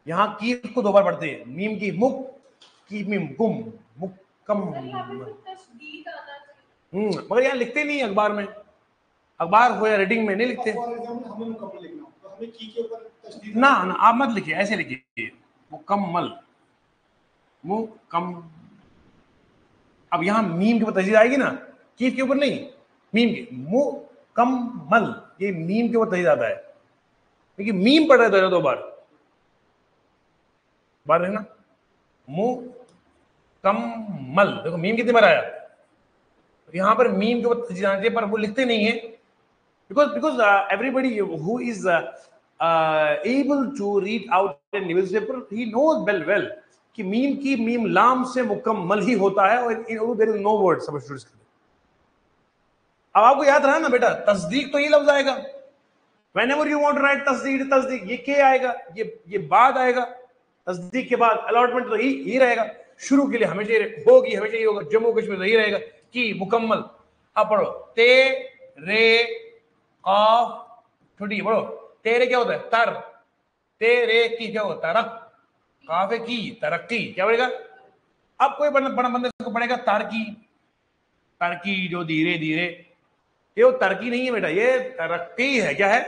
यहां कीफ को दो बार पढ़ते हैं, मीम की मुक, की मीम गुम, मुकम्मल। मगर यहाँ लिखते नहीं अखबार में, अखबार हो या रीडिंग में नहीं लिखते। फॉर एग्जांपल हमें मुकम्मल लिखना हो तो हमें की के ऊपर तशदीद ना ना आप मत लिखिए, ऐसे लिखिए मुकम्मल, मुकम। अब यहां मीम के ऊपर तशदीद आएगी ना, कीफ के ऊपर नहीं, मीम के, मुकम्मल। ये मीम के ऊपर तशदीद आता है, लेकिन मीम पढ़ रहे थे दो बार है ना। मुकम्मल, देखो मीम कितनी बार आया। यहां पर मीम के ऊपर तशदीद आना चाहिए, पर वो लिखते नहीं है। because everybody who is able to read out a newspaper, he knows well कि मीम की मीम लाम से मुकम्मल ही होता है, और in Urdu there is no word substitute। अब आपको याद रहा ना बेटा, तस्दीक तो ये लफ्ज आएगा। whenever you want to write तस्दीक, तस्दीक ये के आएगा, ये बाद आएगा। तस्दीक के बाद अलॉटमेंट तो ही रहेगा। शुरू के लिए हमेशा होगी, हमेशा ही होगा। जम्मू कश्मीर तो ही रहेगा कि मुकम्मल। अब पढ़ो, ते रे काफ, छोटी पढ़ो, तेरे क्या होता है? तर, तेरे की क्या होता है? तरक, काफे की तरक्की। क्या पड़ेगा? अब कोई बड़ा बंदे को पड़ेगा तारकी, तरक्की जो धीरे धीरे, ये वो तरक्की नहीं है बेटा, ये तरक्की है। क्या है?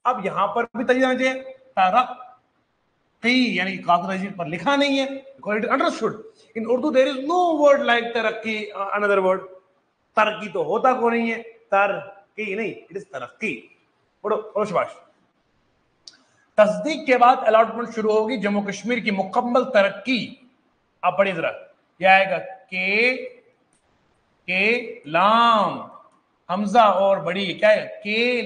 अब यहां पर भी तस्दीद आना चाहिए, तरक्की, यानी काफी पर लिखा नहीं है, understood. In Urdu there is no word like तरक्की, अनदर वर्ड। तरक्की तो होता को नहीं है, तरक्की नहीं, इट इज तरक्की। पढ़ो शाबाश। तस्दीक के बाद अलॉटमेंट शुरू होगी जम्मू कश्मीर की मुकम्मल तरक्की। अब पढ़िए जरा, क्या आएगा? के लाम, हमजा और बड़ी क्या है, के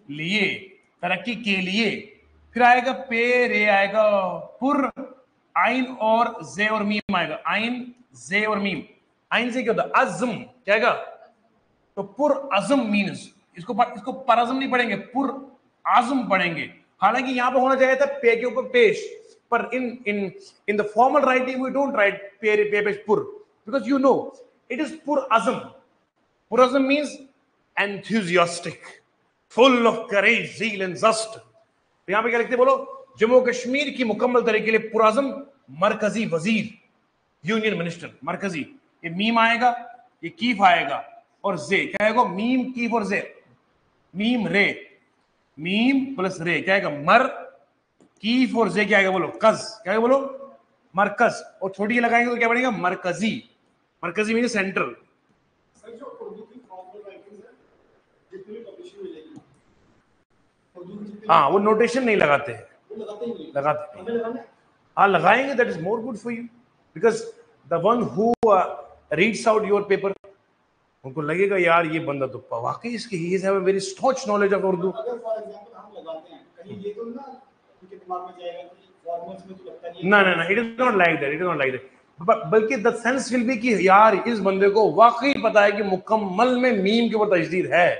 लिए, तरक्की के लिए। फिर आएगा पे रे आएगा, पुर आइन और जे और मीम आएगा, आइन जे और मीम। आइन से क्या होता है, अज़म, क्या आएगा, तो पुर अज़म मीन्स, इसको परअज़म नहीं पढ़ेंगे, पुर आज़म पढ़ेंगे। हालांकि यहां पर होना चाहिए था पे के ऊपर पेश, पर in in in the formal writing we don't write पे पेश पुर, because you know it is पुर अज़म। पुर अज़म means enthusiastic, full of courage, zeal and zest। तो यहां पे क्या लिखते बोलो, जम्मू कश्मीर की मुकम्मल तरक्की के लिए पुरअज़म मरकजी वजीर, यूनियन मिनिस्टर। मरकजी, ये मीम आएगा, ये कीफ आएगा और जे, क्या आएगा, मीम कीफ और जे, मीम रे, मीम प्लस रे क्या आएगा, मर कीफ और जे क्या आएगा बोलो, कज, क्या आएगा बोलो, मरकज। और छोटी लगाएंगे तो क्या बनेगा, मरकजी। मरकजी मीन सेंट्रल। सर जो उर्दू की फॉर्मल राइटिंग है जितनी भी पब्लिशिंग मिलेगी उर्दू की जितनी, हाँ वो नोटेशन नहीं लगाते हैं, वो लगाते ही नहीं, लगाते हमें लगाना है। हाँ लगाएंगे, that is more good for you, because the one who reads out your paper, उनको लगेगा यार ये बंदा तो वाकई इसकी he have a very starch knowledge of Urdu. अगर फॉर एग्जांपल हम लगाते हैं कहीं, ये तो ना उनके दिमाग में जाएगा कि फॉर्मल्स में तो लगता नहीं है। ना ना ना, it is not like that, it is not like that, बल्कि द सेंस विल बी कि यार इस बंदे को वाकई पता है कि मुकम्मल में मीम के ऊपर तजदीद है,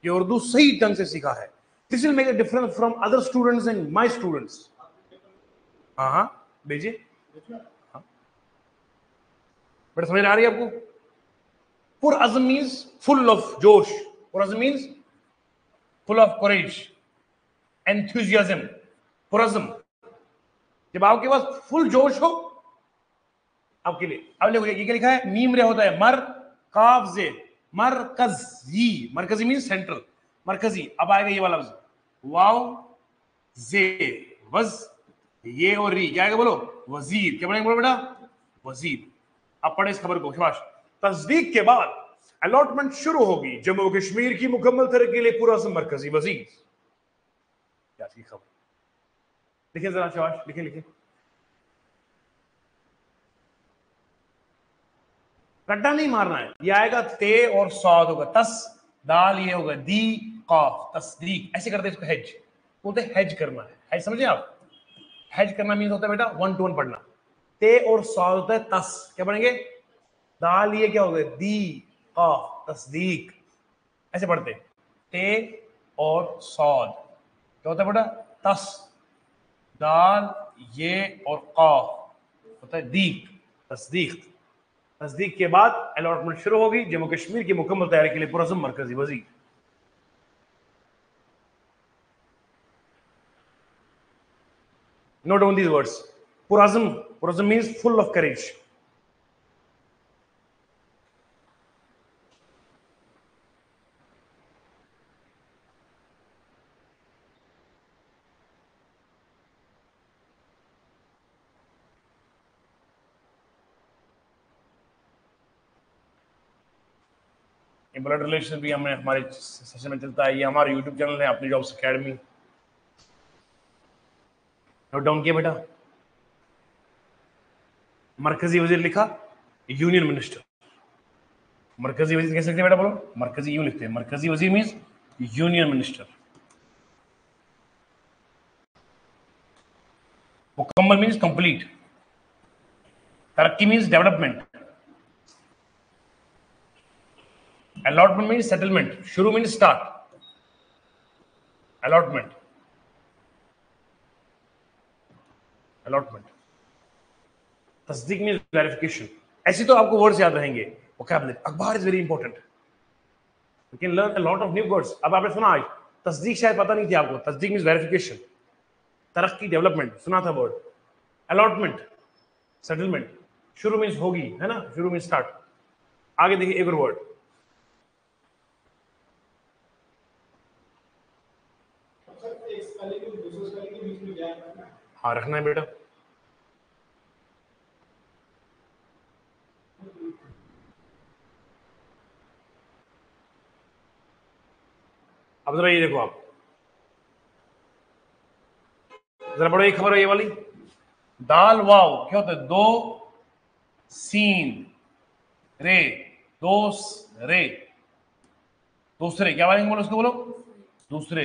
ये उर्दू सही ढंग से सीखा है। This will make a difference from other students and my students. हाँ हाँ भेजिए, हाँ बट समझ आ रही है आपको। पुर अज़म मीन्स फुल ऑफ जोश, पुर अज़म means full of courage, enthusiasm, पुर अज़म। जब आपके पास फुल जोश हो आपके लिए, अब देखो ये क्या लिखा है, मीम रे होता है, मर काफ जे, मरकजी, मरकजी मीन सेंट्रल, मरकजी। अब आएगा ये वाला वाव जे वज, ये और री क्या आएगा बोलो, वजीर, क्या बनेगा बोलो बेटा, वजीर। अब पढ़े इस खबर को, शाबाश। तस्दीक के बाद अलॉटमेंट शुरू होगी, जम्मू कश्मीर की मुकम्मल तरक्की के लिए पूरा मरकजी वजीर। क्या की खबर, लिखे जरा शाबाश, लिखे लिखे। रट्टा नहीं मारना है, ये आएगा ते और सौद होगा, तस दाल ये होगा, दी कॉफ, तस्दीक, ऐसे करते हैं इसको, हेज बोलते हैं, हेज करना है, हेज समझे आप। हेज करना मीन होता है बेटा 1 to 1 पढ़ना। ते और सौद होता है तस, क्या पढ़ेंगे, दाल ये क्या होगा, दी कॉफ, तस्दीक, ऐसे पढ़ते। ते और सौद क्या होता है बेटा, तस दाल ये और कॉफ होता है दीक, तस्दीक। तस्दीक के बाद अलॉटमेंट शुरू होगी, जम्मू कश्मीर की मुकम्मल तैयारी के लिए पुरअज़म मरकजी वजीर। नोट डाउन दीज वर्ड्स, पुरअज़म, पुरअज़म means full of courage. Blood relation भी हमें हमारे सेशन में चलता है, ये हमारा यूट्यूब चैनल है अपनी जॉब्स अकेडमी। नोट डाउन किया बेटा, मरकजी वजीर लिखा, यूनियन मिनिस्टर। मरकजी वजीर कैसे लिखते हैं बेटा बोलो, मरकजी यूं लिखते हैं, मरकजी वजीर मींस यूनियन मिनिस्टर। मुकम्मल मींस कंप्लीट, तरक्की means development, allotment means settlement, शुरू मींस स्टार्ट, अलॉटमेंट, अलॉटमेंट। तस्दीक मींस वेरिफिकेशन। ऐसे तो आपको वर्ड्स याद रहेंगे, वोकैबुलरी, अखबार is very important, you can learn a lot of new words. अब आपने सुना आज तस्दीक, शायद पता नहीं थी आपको, तस्दीक मींस वेरिफिकेशन, तरक्की डेवलपमेंट सुना था वर्ड, अलॉटमेंट सेटलमेंट, शुरू मींस होगी, है ना, शुरू मींस स्टार्ट। आगे देखिए एक और वर्ड, सर एक स्पेलिंग और दूसरे स्पेलिंग के बीच में गैप रखना है। हाँ रखना है बेटा। अब जरा ये देखो, आप जरा बड़ा, ये खबर है ये वाली, दाल वाव क्या होता है, दो सीन रे, रे, दूसरे, क्या बोलेंगे, बोलो उसको, बोलो दूसरे,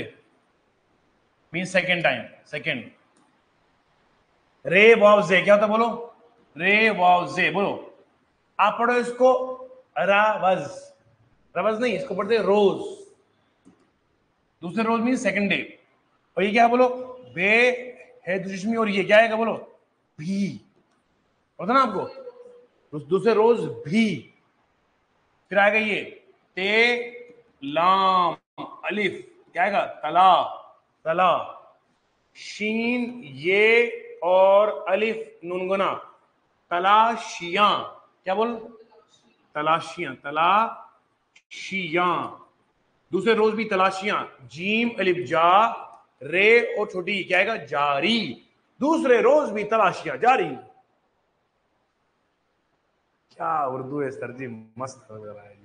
मीन सेकेंड टाइम, सेकेंड। रे वावजे क्या होता है, बोलो रे वावजे, बोलो। आप पढ़ो इसको रावज, रवज नहीं, इसको पढ़ते रोज, दूसरे रोज मीन सेकेंड डे। और ये क्या है, बोलो बे है दुश्मी, और ये क्या है, बोलो भी, होता ना आपको, दूसरे रोज भी। फिर आएगा ये ते लाम अलिफ, क्या आएगा, तला, तला, शीन ये और अलिफ नून गुना, तलाशियां, क्या बोल, तलाशियां, तलाशियां, दूसरे रोज भी तलाशियां, जीम अलिफ जा, रे और छोटी क्या आएगा, जारी, दूसरे रोज भी तलाशियां जारी। क्या उर्दू है सर जी, मस्त लग रहा है।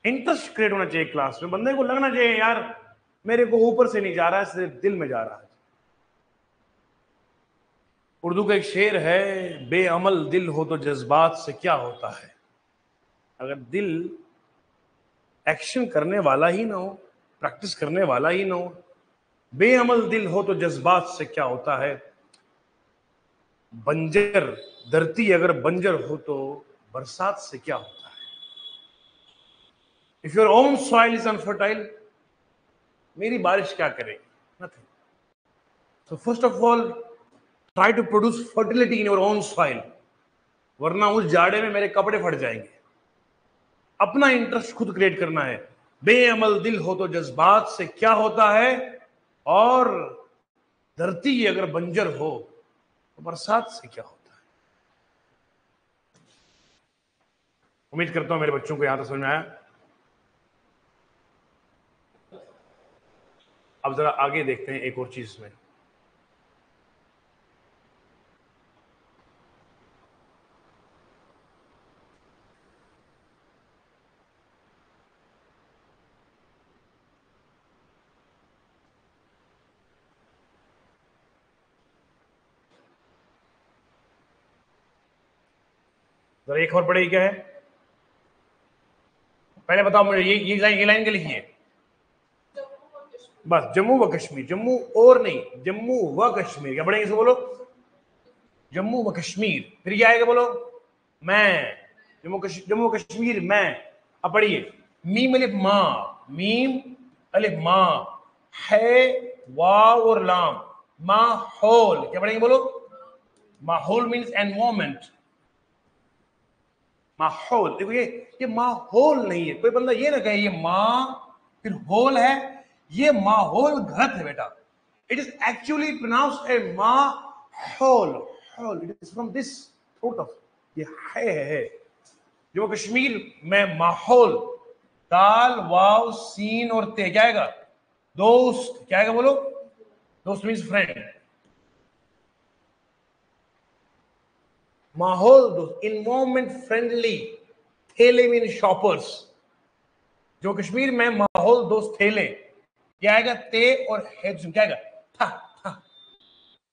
इंटरेस्ट क्रिएट होना चाहिए क्लास में, बंदे को लगना चाहिए यार मेरे को ऊपर से नहीं जा रहा है, सिर्फ दिल में जा रहा है। उर्दू का एक शेर है, बेअमल दिल हो तो जज्बात से क्या होता है। अगर दिल एक्शन करने वाला ही ना हो, प्रैक्टिस करने वाला ही ना हो, बेअमल दिल हो तो जज्बात से क्या होता है। बंजर धरती अगर बंजर हो तो बरसात से क्या होता है। If your own soil is unfertile, मेरी बारिश क्या करे, nothing. So first of all try to produce fertility in your own soil, वरना उस जाड़े में मेरे कपड़े फट जाएंगे। अपना इंटरेस्ट खुद क्रिएट करना है। बेअमल दिल हो तो जज्बात से क्या होता है, और धरती अगर बंजर हो तो बरसात से क्या होता है। उम्मीद करता हूं मेरे बच्चों को यहां तक समझ में आया। अब जरा आगे देखते हैं एक और चीज में। जरा एक और पढ़ेगी, क्या है, पहले बताओ मुझे, ये लाइन के लिखिए बस, जम्मू व कश्मीर, जम्मू और नहीं, जम्मू व कश्मीर, क्या पढ़ेंगे इसको, बोलो जम्मू व कश्मीर। फिर क्या आएगा, बोलो मैं, जम्मू कश्मीर मैं। अब पढ़िए, मीम अलिफ माँ, मीम अलिफ माँ, है वाव और लाम, माहौल, क्या पढ़ेंगे, बोलो माहौल मीन्स एनवायरमेंट। माहौल, देखो ये माहौल नहीं है, कोई बंदा ये ना कहे ये माँ फिर होल है, ये माहौल गलत है बेटा। It is actually pronounced a माहौल, whole, it is from this root of, ये है। जो कश्मीर में माहौल, दाल वाव सीन और ते, क्या आएगा, दोस्त, क्या आएगा, बोलो दोस्त मीन्स फ्रेंड, माहौल दोस्त, इन्वायरमेंट फ्रेंडली, थेले मीन शॉपर्स। जो कश्मीर में माहौल दोस्त थेले, क्या आएगा, ते और है, क्या आएगा, था, था।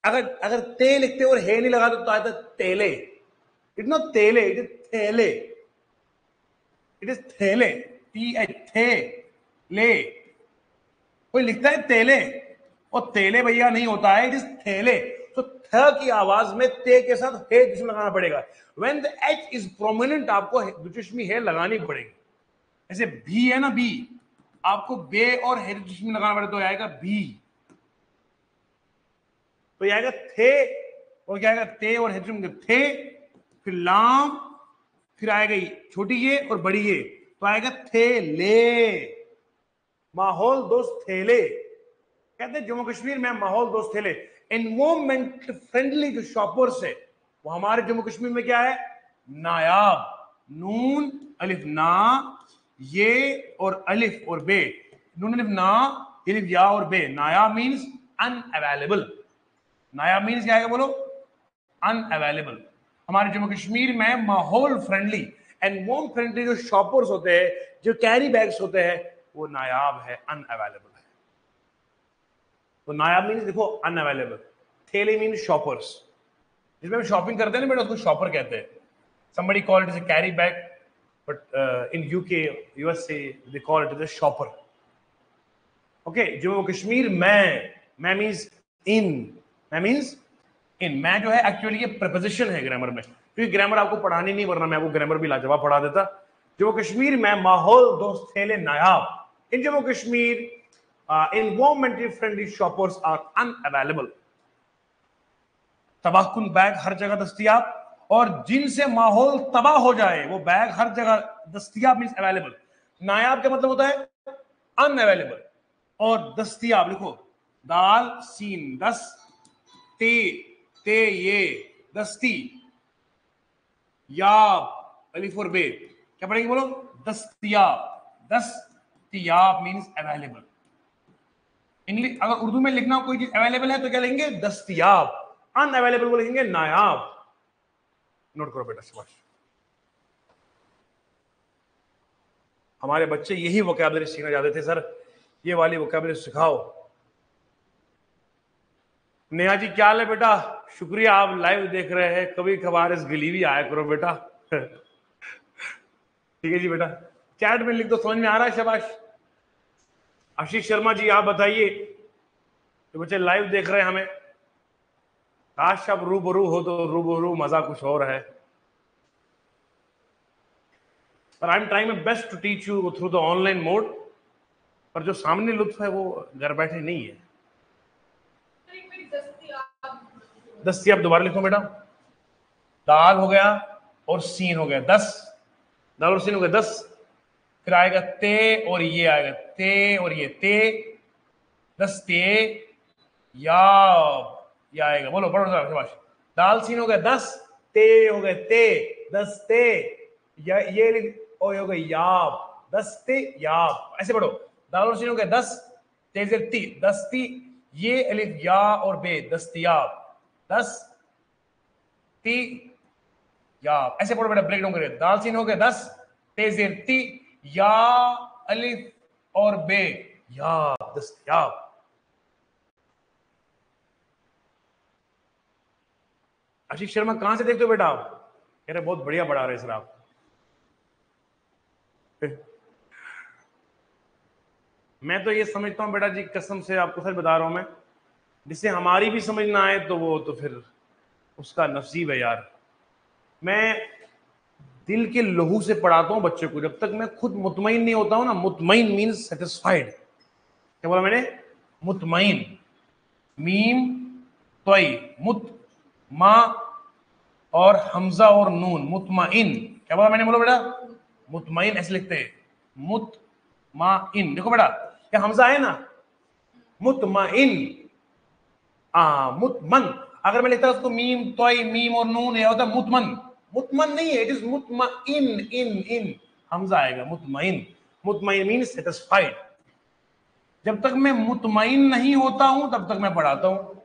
अगर ते लिखते और हे नहीं लगा तो आता तेले। इट नॉट तेले, इट इज थेले, इट इज थेले, टी एच, थे ले। कोई लिखता है तेले, और तेले भैया नहीं होता है, इट इज थेले। तो थ की आवाज में ते के साथ हे जिसमें लगाना पड़ेगा। When the H is prominent, आपको दुचश्मी हे लगानी पड़ेगी। ऐसे भी है ना, बी, आपको बे और हे जिसमें लगाना पड़ेगा, तो आएगा बी, तो ये आएगा थे, और क्या आएगा, ते और हेज्म थे, फिर लाम, फिर आएगा छोटी ये और बड़ी ये, तो आएगा थे ले, माहौल दोस्त थेले। कहते हैं जम्मू कश्मीर में माहौल दोस्त थेले, एनवायरमेंट फ्रेंडली जो शॉपर्स है वो हमारे जम्मू कश्मीर में क्या है, नायाब, नून अलिफ ना, ये और अलिफ और बे, नून अलिफ ना, अलिफ या और बे, नायाब मीन्स अनअवेलेबल। नायाब मीन्स क्या है, बोलो अनअवेलेबल। हमारे जम्मू कश्मीर में माहौल फ्रेंडली एंड वॉर्म फ्रेंडली जो शॉपर्स होते हैं, जो कैरी बैग्स होते हैं, वो नायाब है, अनअवेलेबल है। तो नायाब मीन्स देखो अनअवेलेबल, थेले मीन्स शॉपर्स, जिसमें हम शॉपिंग करते हैं ना बेटा, उसको शॉपर कहते हैं। somebody call it as a carry bag, but in UK, USA, they call it as a shopper. Okay, Jammu Kashmir मैं means in, मैं means in, मैं जो है एक्चुअली ये preposition है ग्रामर में, क्योंकि ग्रामर आपको पढ़ानी नहीं, वरना मैं आपको ग्रामर भी लाजवाब पढ़ा देता। जम्मू कश्मीर में माहौल दोस्त थेले नायाब। In Jammu Kashmir, environmentally friendly shoppers are unavailable. तबाहकुन बैग हर जगह दस्तयाब, और जिनसे माहौल तबाह हो जाए वो बैग हर जगह दस्तयाब मींस अवेलेबल। नायाब का मतलब होता है अनअवेलेबल, और दस्तयाब लिखो दाल सीन दस ते ते ये दस्ती याब अलिफ और बे, क्या पढ़ेंगे बोलो? दस्तयाब। दस्तयाब मींस अवेलेबल। इंग्लिश अगर उर्दू में लिखना कोई चीज अवेलेबल है तो क्या लिखेंगे? दस्तयाब। अनअवेलेबल को लिखेंगे नायाब। नोट करो बेटा, शाबाश। हमारे बच्चे यही वोकैबुलरी सीखना चाहते थे, सर ये वाली वोकैबुलरी सिखाओ। नेहा जी क्या हाल है बेटा? शुक्रिया आप लाइव देख रहे हैं, कभी कभार इस गली भी आया करो बेटा। ठीक है जी बेटा, चैट में लिख दो, समझ में आ रहा है? शाबाश। आशीष शर्मा जी आप बताइए, तो बच्चे लाइव देख रहे हैं हमें, काश अब रूबरू हो तो रूबरू मजा कुछ और है। पर I am trying my best to teach you through the online mode, पर जो सामने लुत्फ है वो घर बैठे नहीं है। दस्तयाब दोबारा लिखो बेटा, दाल हो गया और सीन हो गया 10, दाल और सीन हो गया 10, फिर आएगा ते और ये आएगा ते और ये ते, दस्ते याब, ये आएगा। बोलो पढ़ो शाबाश। दाल सीन हो गया 10, ते हो गए ते, दस्ते ये और हो गए याब, दस्ते याब, ऐसे पढ़ो। दाल और सीन हो गया 10, ते से ती दस्ती, ये अलिफ या और बे दस्तयाब, दस्ती याब, ऐसे पढ़ो बेटा, ब्रेक डाउन करिए। दाल सीन हो गया 10, ते से ती या अलिफ और बे याब, दस्तयाब। आशीष शर्मा कहां से देखते हो बेटा आप? कह रहे बहुत बढ़िया पढ़ा रहे सर आप। मैं तो ये समझता हूं बेटा जी, कसम से आपको सच बता रहा हूं मैं, जिससे हमारी भी समझ ना आए तो वो तो फिर उसका नसीब है यार। मैं दिल के लहू से पढ़ाता हूं बच्चे को, जब तक मैं खुद मुतमईन नहीं होता हूं ना। मुतमईन मीन्स सेटिस्फाइड। क्या बोला मैंने? मुतमईन, मीम त्वई, मुत मा और हमजा और नून, मुतमईन। क्या बोला मैंने? बोलो बेटा, मुतमईन ऐसे लिखते हैं, मुतमईन। देखो बेटा, क्या हमजा है ना? मुतमईन, मुतमन। अगर मैं लिखता उसको मीम तोई मीम और नून, यह होता है मुतमन। मुतमन नहीं है, इट इज मुतमईन, इन हमजा आएगा, मुतमईन। मुतमईन मीन सेटिस्फाइड। जब तक मैं मुतमईन नहीं होता हूं तब तक मैं पढ़ाता हूं।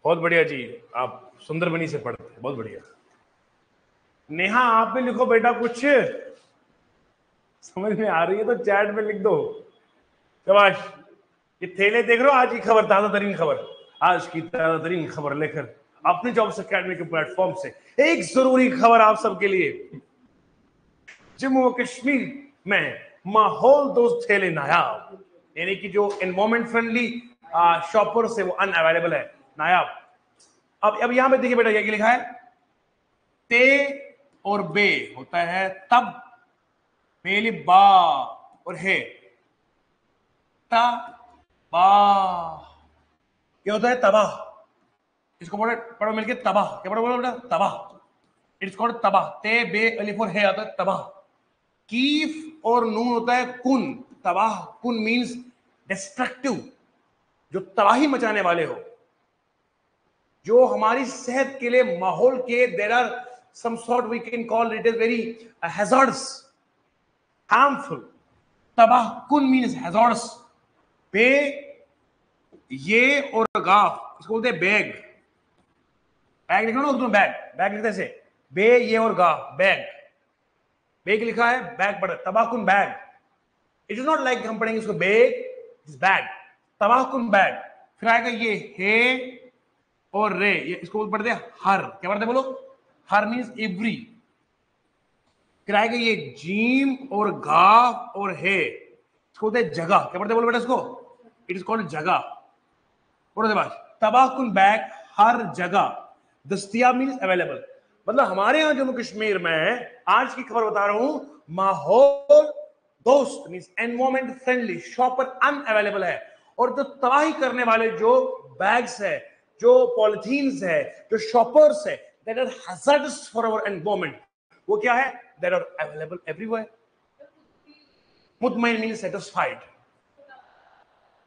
बहुत बढ़िया जी, आप सुंदरबनी से पढ़ते हैं, बहुत बढ़िया। नेहा आप भी लिखो बेटा, कुछ समझ में आ रही है तो चैट में लिख दो। शाबाश। ये थैले देख रहे हो, आज की खबर, ताजा तरीन खबर, आज की ताजा तरीन खबर लेकर अपनी जॉब्स अकेडमी के प्लेटफॉर्म से एक जरूरी खबर आप सबके लिए। जम्मू कश्मीर में माहौल दोस्त थैले नायाब, यानी कि जो एनवायरमेंट फ्रेंडली शॉपर्स है वो अनअवेलेबल है, नायाब। अब यहां पे देखिए बेटा, क्या लिखा है? ते और बे होता है तब, पहले बा और है ता बा, ये होता है तबाह। इसको पढ़ो मिलके, तबाह। क्या पढ़ो बोलो बेटा? तबाह। इट्स कॉल्ड तबाह। ते बे अलिफ और है आता है तबाह। कीफ और नून होता है कुन, तबाह कुन मींस डिस्ट्रक्टिव, जो तबाही मचाने वाले हो, जो हमारी सेहत के लिए, माहौल के, there are some sort we can call it is very hazardous, harmful. तबाह कुन मींस हैजर्डस। बे ये और गाफ, इसको बोलते हैं बैग। बैग लिखना ना उर्दू में, बैग, बैग लिखते से बे ये और गाफ, बैग। बैग लिखा है, बैग पढ़, तबाहकुन bag. It is not like हम पढ़ेंगे इसको बैग, इज बैग, तबाहकुन बैग। फिर आएगा ये है और रे, ये इसको पढ़ते हैं हर, क्या पढ़ते बोलो? हर मीन्स एवरी। फिर आएगा ये जीम और गाफ और है, इसको बोलते हैं जगह, क्या पढ़ते बोलो बेटा इसको? इट इज कॉल्ड जगह। और बाद तबाकुन बैग, हर जगह, दस्तियाब मीन्स अवेलेबल। मतलब हमारे यहाँ जम्मू कश्मीर में आज की खबर बता रहा हूं, माहौल दोस्त means environment friendly, shopper unavailable है। और जो तबाही करने वाले जो बैग्स है, जो पॉलिथीन्स है, जो शॉपर्स है, that are hazardous for our environment, वो क्या है? That are available everywhere. मुतमईन मीन्स सेटिस्फाइड।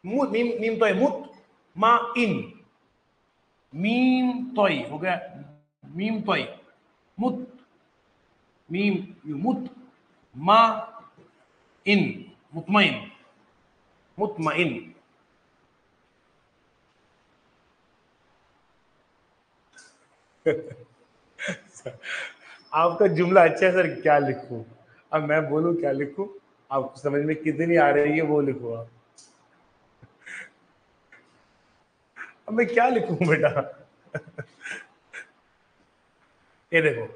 मीम मीम तो है मुत, मा इन, मीम तोई हो गया, मीम तोई, मुत, मीम मुत, मा इन, मुतमईन, मुतमईन। आपका जुमला अच्छा है सर, क्या लिखूं? अब मैं बोलूं क्या लिखूं? आपको समझ में कितनी आ रही है वो लिखो आप। अब मैं क्या लिखूं बेटा? ये देखो,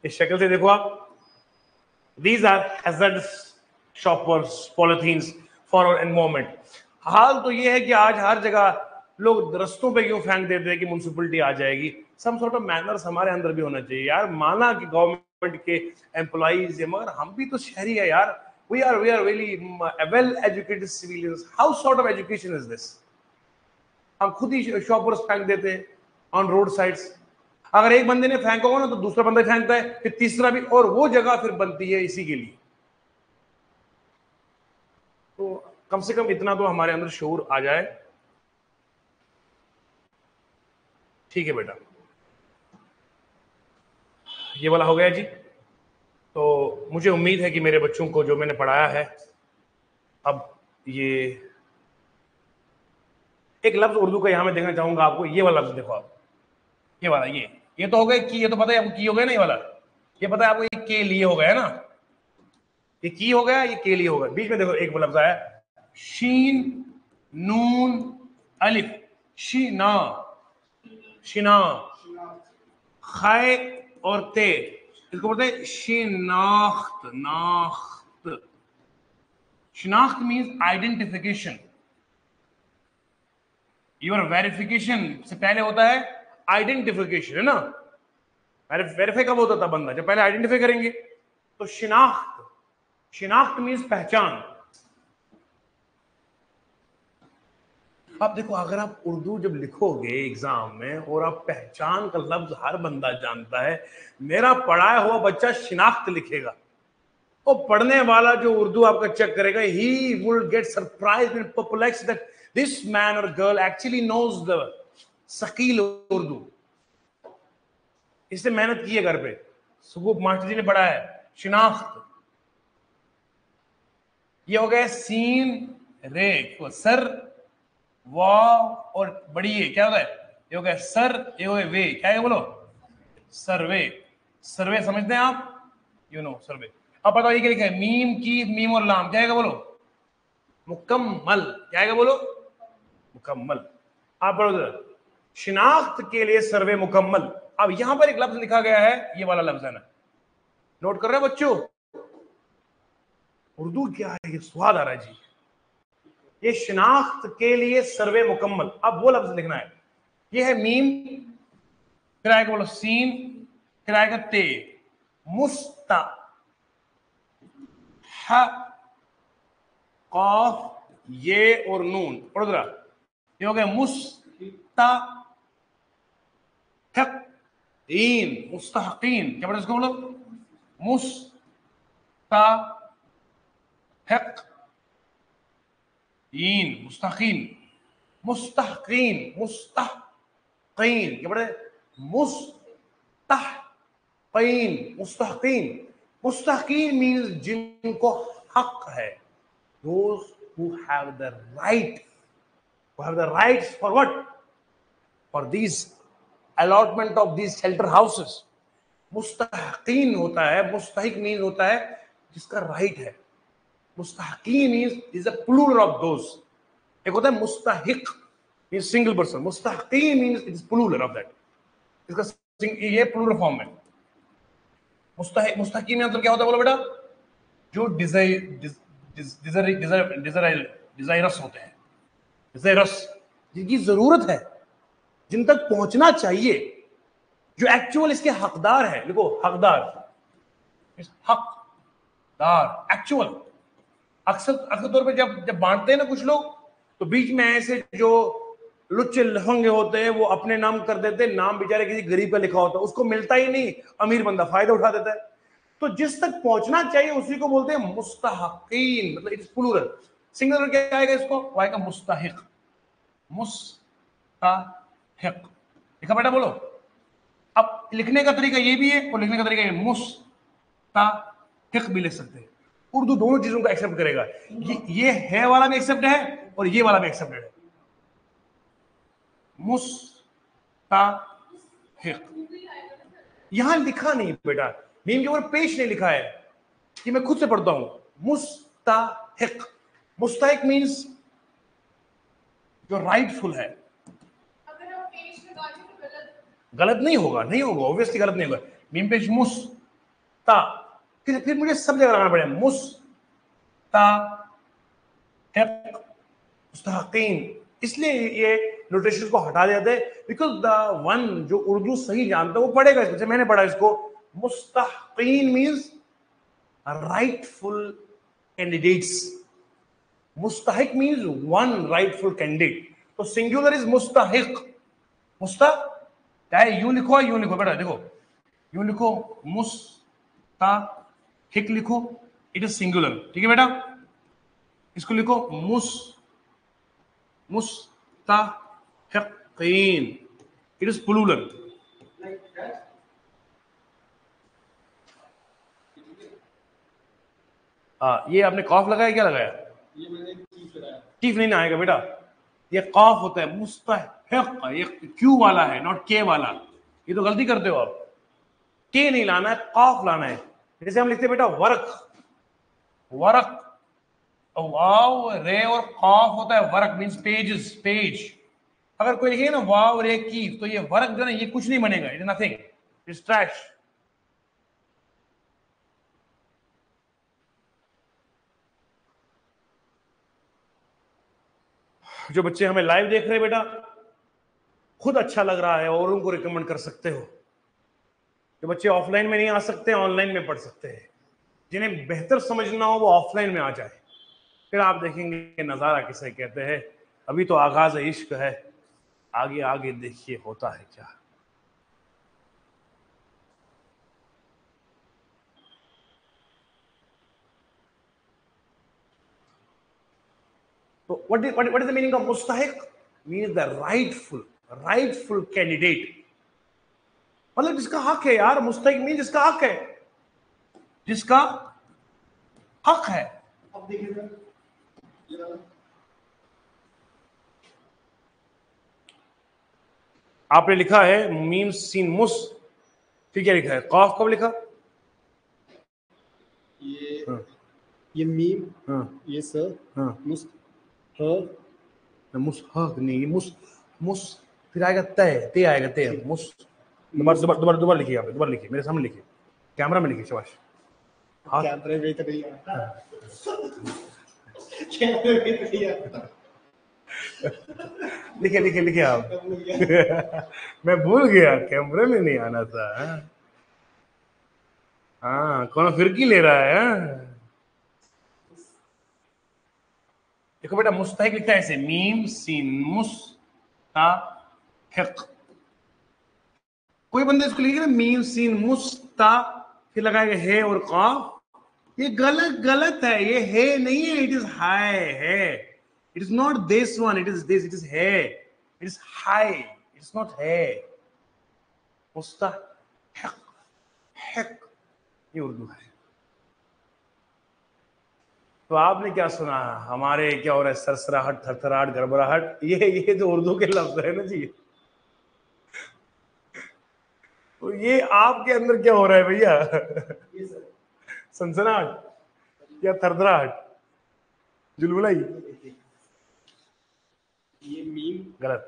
इस शक्ल से देखो आप, these are hazardous shoppers polythenes for our environment। हाल तो ये है कि आज हर जगह लोग रस्तों पे क्यों फेंक देते हैं कि म्युनिसिपलिटी आ जाएगी। सम सॉर्ट ऑफ मैनर्स हमारे अंदर भी होना चाहिए यार। माना कि गवर्नमेंट के एम्प्लॉइज है, मगर हम भी तो शहरी है यार। We are really well educated civilians. How sort of education is this? हम खुद ही शॉपर्स फेंक देते हैं ऑन रोड साइड्स। अगर एक बंदे ने फेंका होगा ना तो दूसरा बंदा फेंकता है, फिर तीसरा भी, और वो जगह फिर बनती है इसी के लिए। तो कम से कम इतना तो हमारे अंदर शऊर आ जाए। ठीक है बेटा, ये वाला हो गया जी। तो मुझे उम्मीद है कि मेरे बच्चों को जो मैंने पढ़ाया है, अब ये एक लफ्ज उर्दू का यहां मैं देखना चाहूंगा आपको। ये वाला लफ्ज देखो आप, ये वाला, ये तो हो गया कि, ये तो पता है आपको की हो गया ना, ये वाला, ये पता है आपको, ये के लिए हो गया ना, ये की हो गया, ये के लिए हो गया। बीच में देखो एक लफ्ज आया, शीन नून अलिफ, शीना, शिना, खाए और ते, इसको बोलते हैं शिनाख्त, नाख्त। शिनाख्त मीन्स आइडेंटिफिकेशन। योर वेरिफिकेशन से पहले होता है आइडेंटिफिकेशन, है ना? वेरीफाई कब होता था बंदा? जब पहले आइडेंटिफाई करेंगे। तो शिनाख्त, शिनाख्त मीन्स पहचान। आप देखो, अगर आप उर्दू जब लिखोगे एग्जाम में और आप पहचान का लफ्ज हर बंदा जानता है, मेरा पढ़ाया हुआ बच्चा शिनाख्त लिखेगा, और पढ़ने वाला जो उर्दू आपका चेक करेगा, he will get surprised and perplexed that this man और गर्ल एक्चुअली नोज द सकील उर्दू। इससे मेहनत की है घर पे, सुबह मास्टर जी ने पढ़ा है शिनाख्त। ये हो गया सीन रे, तो सर वाव और बड़ी ये क्या होता है? ये हो गया सर, ये हो गया वे, क्या है बोलो? सर्वे। सर्वे समझते हैं आप? यू नो सर्वे। अब बताओ ये क्या लिखा है? मीम की, मीम और लाम, क्या है बोलो? मुकम्मल, क्या है बोलो? मुकम्मल। आप पढ़ो जरा, शिनाख्त के लिए सर्वे मुकम्मल। अब यहां पर एक लफ्ज लिखा गया है, ये वाला लफ्ज है ना, नोट कर रहे हो बच्चों? उर्दू क्या है, ये स्वाद आ रहा है जी। ये शिनाख्त के लिए सर्वे मुकम्मल। अब वो लफ्ज लिखना है, ये है मीम, फिर आएगा बोलो सीन, फिर आएगा ते, मुस्ता, ह, कॉफ, ये और नून। पढ़ो जरा, ये हो गया मुस्ता हकीन, मुस्तहकीन, क्या पढ़ो इसको बोलो? मुस्ता इन, मुस्तहकीन, मुस्तहकीन, मुस्तहकीन, क्या पढ़े? मुस्तहकीन, मुस्तहकीन। मुस्तहकीन मीन्स जिनको हक है, those who have the right, who have the rights for what? For these allotment of these shelter houses। मुस्तहकीन होता है, मुस्तहिक मीन होता है जिसका राइट है। मुस्तहकीन is a plural of those. एक होता है मुस्तहिक, मींस सिंगल पर्सन, मुस्तहकीन means it is plural of that, इसका ये प्लूरल फॉर्म है। मुस्तहकीन में मतलब क्या होता है बोलो बेटा? जो डिजायरस होते हैं, डिजायरस, जिनकी जरूरत है, जिन तक पहुंचना चाहिए, जो एक्चुअल इसके हकदार है। देखो हकदार, हकदार एक्चुअल। अक्सर अक्सर तौर पे जब बांटते हैं ना कुछ लोग, तो बीच में ऐसे जो लुच्चे लफंगे होते हैं वो अपने नाम कर देते हैं, नाम बेचारे किसी गरीब का लिखा होता है, उसको मिलता ही नहीं, अमीर बंदा फायदा उठा देता है। तो जिस तक पहुंचना चाहिए उसी को बोलते हैं मुस्तहकीन, मतलब इट्स प्लूरल। सिंगुलर क्या आएगा? इसको वो आएगा मुस्तहिक, मुस्तहिक। लिखा बेटा? बोलो। अब लिखने का तरीका ये भी है और लिखने का तरीका ये, मुस्तहिक भी लिख सकते हैं। उर्दू दोनों चीजों को एक्सेप्ट करेगा। ये है वाला भी एक्सेप्ट है और ये वाला भी एक्सेप्टेड है। मुस्तहिक यहां लिखा नहीं बेटा, मीम के ऊपर पेश नहीं लिखा है, कि मैं खुद से पढ़ता हूं। मुस्तहिक, मुस्तहिक मींस जो राइटफुल है। अगर हम पेश लगा दें तो गलत नहीं होगा, नहीं होगा, ऑब्वियसली गलत नहीं होगा। मीम पेश मुस्ता, फिर मुझे सब जगह लगाना पड़ेगा, मुस्ताहिक, मुस्तहकीन। इसलिए ये नोटेशन को हटा देते हैं, बिकॉज द वन जो उर्दू सही जानता है वो पढ़ेगा इसको। मैंने पढ़ा इसको, मुस्तहकीन मींस राइटफुल कैंडिडेट्स, मुस्तहिक मींस वन राइटफुल कैंडिडेट। तो सिंगुलर इज मुस्तहिक, चाहे यूं लिखो यूं लिखो बेटा, देखो यूं लिखो मुस्तहिक लिखो, इट इज सिंगुलर, ठीक है बेटा? इसको लिखो मुस्तहिकीन, it is plural. Like that. ये आपने कॉफ लगाया, क्या लगाया? ये मैंने चीज लगाया। चीफ नहीं ना आएगा बेटा, ये कॉफ होता है, मुस्तहिक, ये क्यू वाला है, नॉट के वाला। ये तो गलती करते हो आप, के नहीं लाना है, कॉफ लाना है। जैसे हम लिखते हैं बेटा वर्क, वर्क, वाव रे और कॉफ होता है वर्क, मींस पेजेस, पेज। अगर कोई लिखे ना वाव रे की, तो ये वर्क जो ना, ये कुछ नहीं बनेगा, it is nothing, it's trash. जो बच्चे हमें लाइव देख रहे हैं बेटा, खुद अच्छा लग रहा है और उनको रिकमेंड कर सकते हो। जो बच्चे ऑफलाइन में नहीं आ सकते, ऑनलाइन में पढ़ सकते हैं। जिन्हें बेहतर समझना हो वो ऑफलाइन में आ जाए, फिर आप देखेंगे नजारा किसे कहते हैं। अभी तो आगाज इश्क है, आगे आगे देखिए होता है क्या। तो what is the meaning of मुस्तहिक? Means the rightful candidate, मतलब जिसका हक है यार। मुस्तहिक मीन जिसका हक है, जिसका हक है। अब देखिए सर, आपने लिखा है मीम सीन मुस, फिर क्या लिखा है? कॉफ कब लिखा? ये मीम, हाँ ये सर, हाँ, मुस्त मुसहक नहीं, मुस फिर आएगा तय, ते आएगा ते, मुस। दोबारा लिखिए, आप दोबारा लिखिए, मेरे सामने लिखिए, कैमरा में लिखिए, शाबाश। हाँ कैमरे में तो नहीं आता, कैमरे में तो नहीं आता। लिखिए लिखिए लिखिए आप। मैं भूल गया, कैमरे में नहीं आना था। हाँ, कौन फिरकी ले रहा है? देखो बेटा, मुस्तहिक लिखता है ऐसे, मीम सीन मुस्तहिक। कोई बंदा इसको लिखेगा ना मीम सीन मुस्ता, फिर लगाएगा है और काफ, ये गलत है। ये है नहीं है, इट इज हाई है। It is not this one, it is this, it is है, इट इज हाई, इट इज नॉट है। मुस्तहिक, हिक, ये उर्दू है। तो आपने क्या सुना? हमारे क्या हो रहा है? सरसराहट, थरथराहट, गड़बड़ाहट, ये तो उर्दू के लफ्ज है ना जी। तो ये आपके अंदर क्या हो रहा है भैया? सनसनाहट या थरथराहट, जुलबुलाई? ये मीम गलत।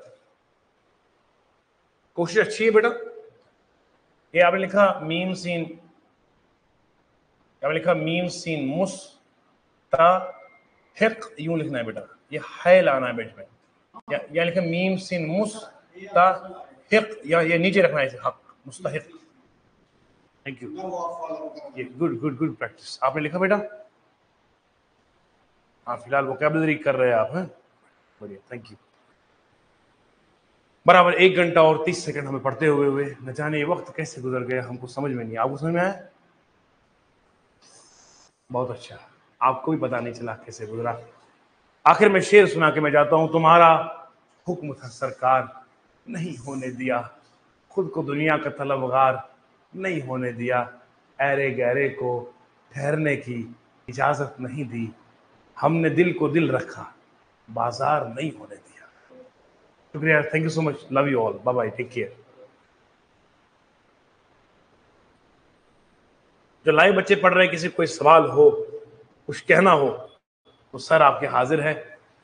कोशिश अच्छी है बेटा। ये आपने लिखा मीम सीन, आपने लिखा मीम सीन मुस्ताहिक, यूं लिखना है बेटा, ये है लाना है बीच में, या लिखा मीम सीन मुस्ताहिक, या ये नीचे रखना है इसे, हक मुस्ताहिक। थैंक यू, ये गुड गुड गुड प्रैक्टिस आपने लिखा बेटा। हाँ फिलहाल वोकैबुलरी कर रहे हैं आप, हैं बढ़िया, थैंक यू। बराबर 1 घंटा और 30 सेकंड हमें पढ़ते हुए न जाने ये वक्त कैसे गुजर गया हमको समझ में नहीं। आपको समझ में आया? बहुत अच्छा, आपको भी पता नहीं चला कैसे गुजरा। आखिर में शेर सुना के मैं जाता हूं। तुम्हारा हुक्म था सरकार, नहीं होने दिया, खुद को दुनिया का तलबगार नहीं होने दिया, ऐरे गहरे को ठहरने की इजाजत नहीं दी, हमने दिल को दिल रखा, बाजार नहीं होने दिया। शुक्रिया, thank you so much, love you all, bye bye, take care. जो लाइव बच्चे पढ़ रहे हैं, किसी को कोई सवाल हो, कुछ कहना हो, तो सर आपके हाजिर है,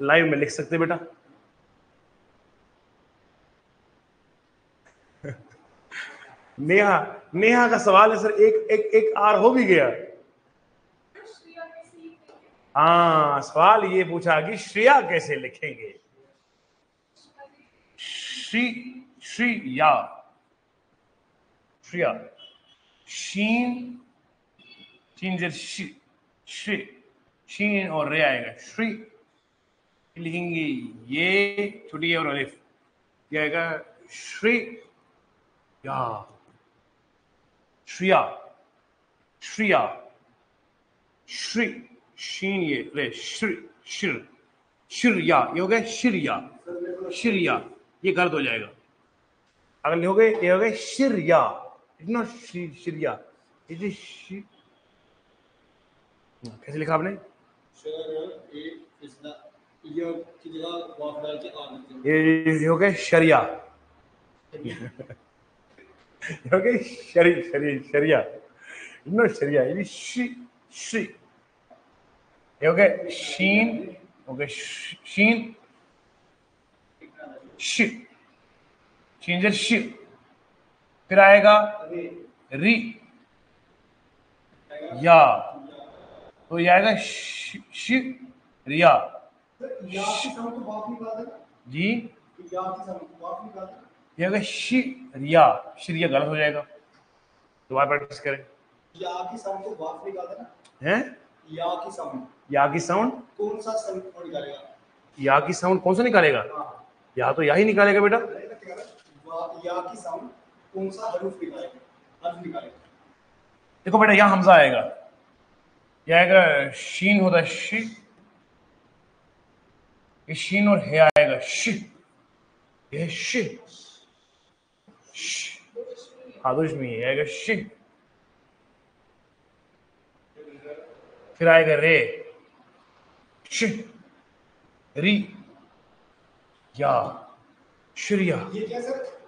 लाइव में लिख सकते बेटा। नेहा, नेहा का सवाल है सर, एक आर हो भी गया। हाँ, सवाल ये पूछा कि श्रेया कैसे लिखेंगे। श्रेया, श्रेया, शीन, श्री, शीन और रे आएगा, श्री लिखेंगे, ये छोटी और अलिफ, ये आएगा श्री या, श्रिया, श्रिया, श्री, शीन ये रे, श्री, शिर, शिरया, ये हो गया शिरया, शिरया, ये गलत हो जाएगा। अगर लिखोगे ये हो गया शिरया, इतना शिरया, ये कैसे लिखा आपने? ये हो गया शरिया, हो गया शरिया, इतना शरिया, ये श्री, ये हो गया शीन, हो गया शीन, शीन शि, फिर आएगा री या, तो ये आएगा रिया जी, ये होगा शिरिया, शिरिया गलत हो जाएगा, दोबारा प्रैक्टिस करें। या की साउंड तो वाफ निकाल देना हैं, या की साउंड, या की साउंड कौन सा साउंड निकालेगा? या की साउंड कौन सा निकालेगा? या तो या ही निकालेगा बेटा। या की साउंड कौन सा हरूफ निकालेगा? हर्फ निकालेगा। देखो बेटा, यहाँ हमजा आएगा, यह आएगा शीन होता है शी, ये शीन और हे आएगा शी, ये शी, आदोश में ये आएगा शी, फिर आएगा रे, श, री, या, श्रिया।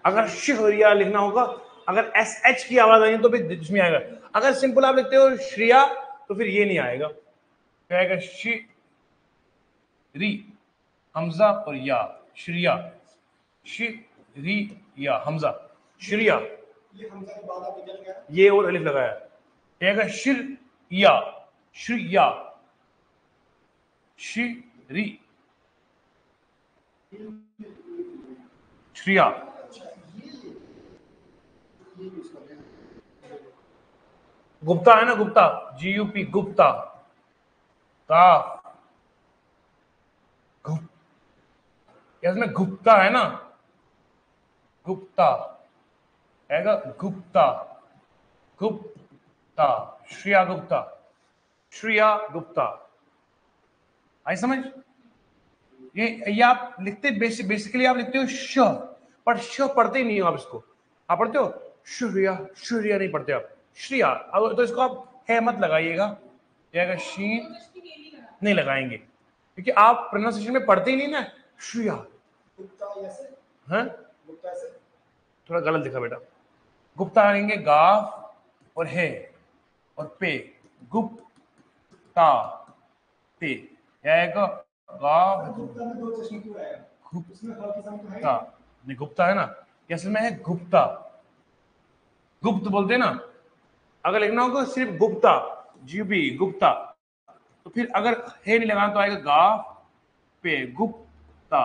अगर शहरिया लिखना होगा, अगर एस एच की आवाज आई तो फिर इसमें आएगा। अगर सिंपल आप लिखते हो श्रिया तो फिर ये नहीं आएगा, फिर आएगा शी, री, हमजा और या, श्रिया, शी, री, या, हमजा, श्रिया, ये हमजा के बाद आप निकल गया, ये और अलिफ लगाया, ये आएगा शिर या, श्रिया, री, श्रिया। गुप्ता है ना, गुप्ता, GUP, गुप्ता, काफ, इसमें गुप्ता है ना, गुप्ता आएगा, गुप्ता, गुप्ता, श्रिया गुप्ता, श्रिया गुप्ता, आई समझ? ये आप लिखते बेसिकली आप लिखते हो श, पर श पढ़ते ही नहीं हो आप, इसको आप पढ़ते हो श्रिया, श्रिया नहीं पढ़ते आप, श्रिया। अब तो इसको आप है मत लगाइएगा, ये शीन नहीं लगाएंगे, क्योंकि आप प्रोनाउंसिएशन में पढ़ते ही नहीं ना, श्रिया, हाँ थोड़ा गलत लिखा बेटा, गुप्ता आएंगे गाफ और है और पे, गुप्ता ते, आएगा गाफ, उसमें ह की साउंड है। गुप्ता, नहीं गुप्ता है ना, कैसे में है गुप्ता, गुप्त बोलते हैं ना। अगर लिखना होगा सिर्फ गुप्ता, जीबी गुप्ता, तो फिर अगर है नहीं लगाना तो आएगा गा पे गुप्ता,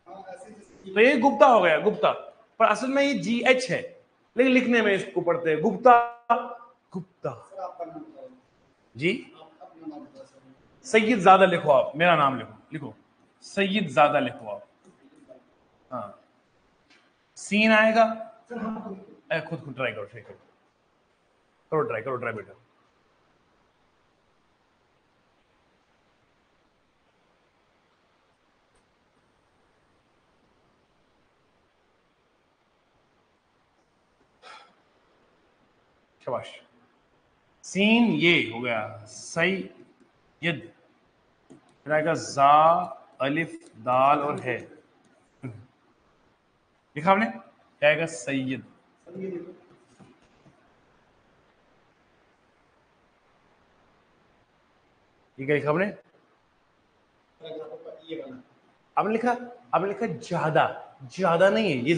हाँ, ऐसे जैसे तो ये गुप्ता हो गया गुप्ता, पर असल में ये जी एच है, लेकिन लिखने में इसको पढ़ते हैं गुप्ता, गुप्ता। सर आपका नाम बताओ। जी आप अपना नाम बताओ सर। सैयद ज्यादा लिखो, आप मेरा नाम लिखो, लिखो सैयद ज्यादा लिखो आप। हाँ सीन आएगा, सर हाँ खुद खुद ट्राई करो, ट्राई करो, करो ट्राई, करो ट्राई बेटा। शाबाश। सीन ये हो गया सैयद, फिर आएगा जा अलिफ दाल और है, लिखा आपने, क्या आएगा सैयद। सर ये देखो। ये क्या लिखा आपने, पैराग्राफ का ये वाला। आपने लिखा, आपने लिखा ज्यादा, ज्यादा नहीं है ये,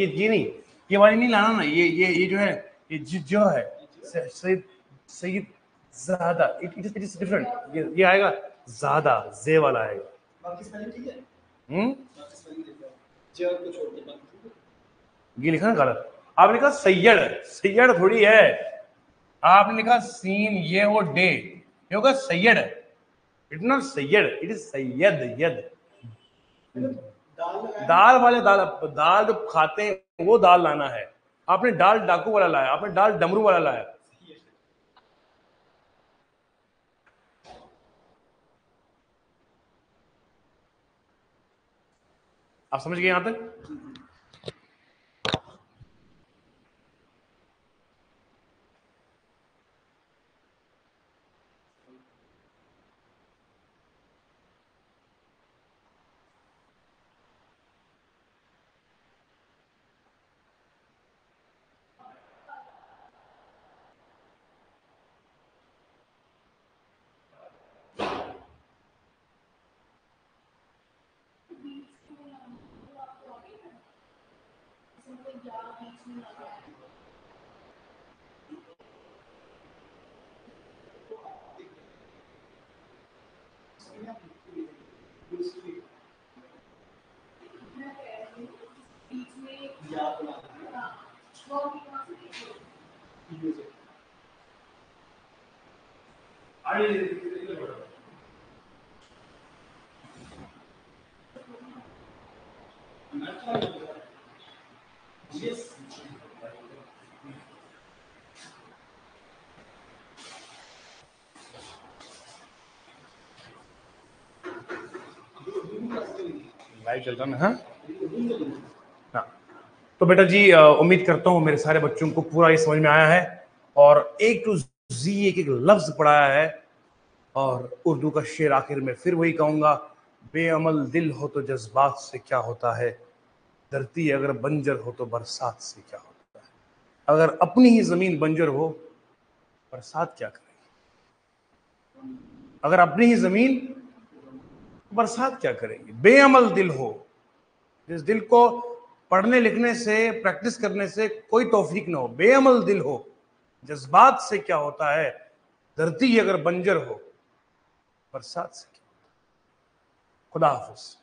ये नहीं, ये वाली नहीं लाना ना, ये जो है, ये जो है सैयद, सैयद ज्यादा, इट इज डिफरेंट, ये आएगा ज्यादा, जे वाला आएगा। बाकी स्पेलिंग ठीक है। हम्म, बाकी स्पेलिंग देख लो। जे को छोड़ के बाकी ठीक है। ये लिखा ना गलत, आपने लिखा सैयद, सैयद थोड़ी है, आपने लिखा सीन ये वो डे, ये होगा Syed, it not Syed, it is Syed यद। दाल लगाया। दाल वाले दाल, दाल जो खाते हैं वो दाल लाना है, आपने दाल डाकू वाला लाया, आपने दाल डमरू वाला लाया। आप समझ गए यहां तक? लाइव चल रहा है। हाँ हाँ, तो बेटा जी उम्मीद करता हूं मेरे सारे बच्चों को पूरा ये समझ में आया है, और एक टू जी एक एक लफ्ज पढ़ाया है, और उर्दू का शेर आखिर में फिर वही कहूंगा, बेअमल दिल हो तो जज्बात से क्या होता है, धरती अगर बंजर हो तो बरसात से क्या होता है, अगर अपनी ही जमीन बंजर हो बरसात क्या करेगी, अगर अपनी ही जमीन, बरसात क्या करेगी। बेअमल दिल हो, जिस दिल को पढ़ने लिखने से प्रैक्टिस करने से कोई तौफीक ना हो, बेअमल दिल हो, जज्बात से क्या होता है, धरती अगर बंजर हो बरसात से क्या। खुदा हाफिज।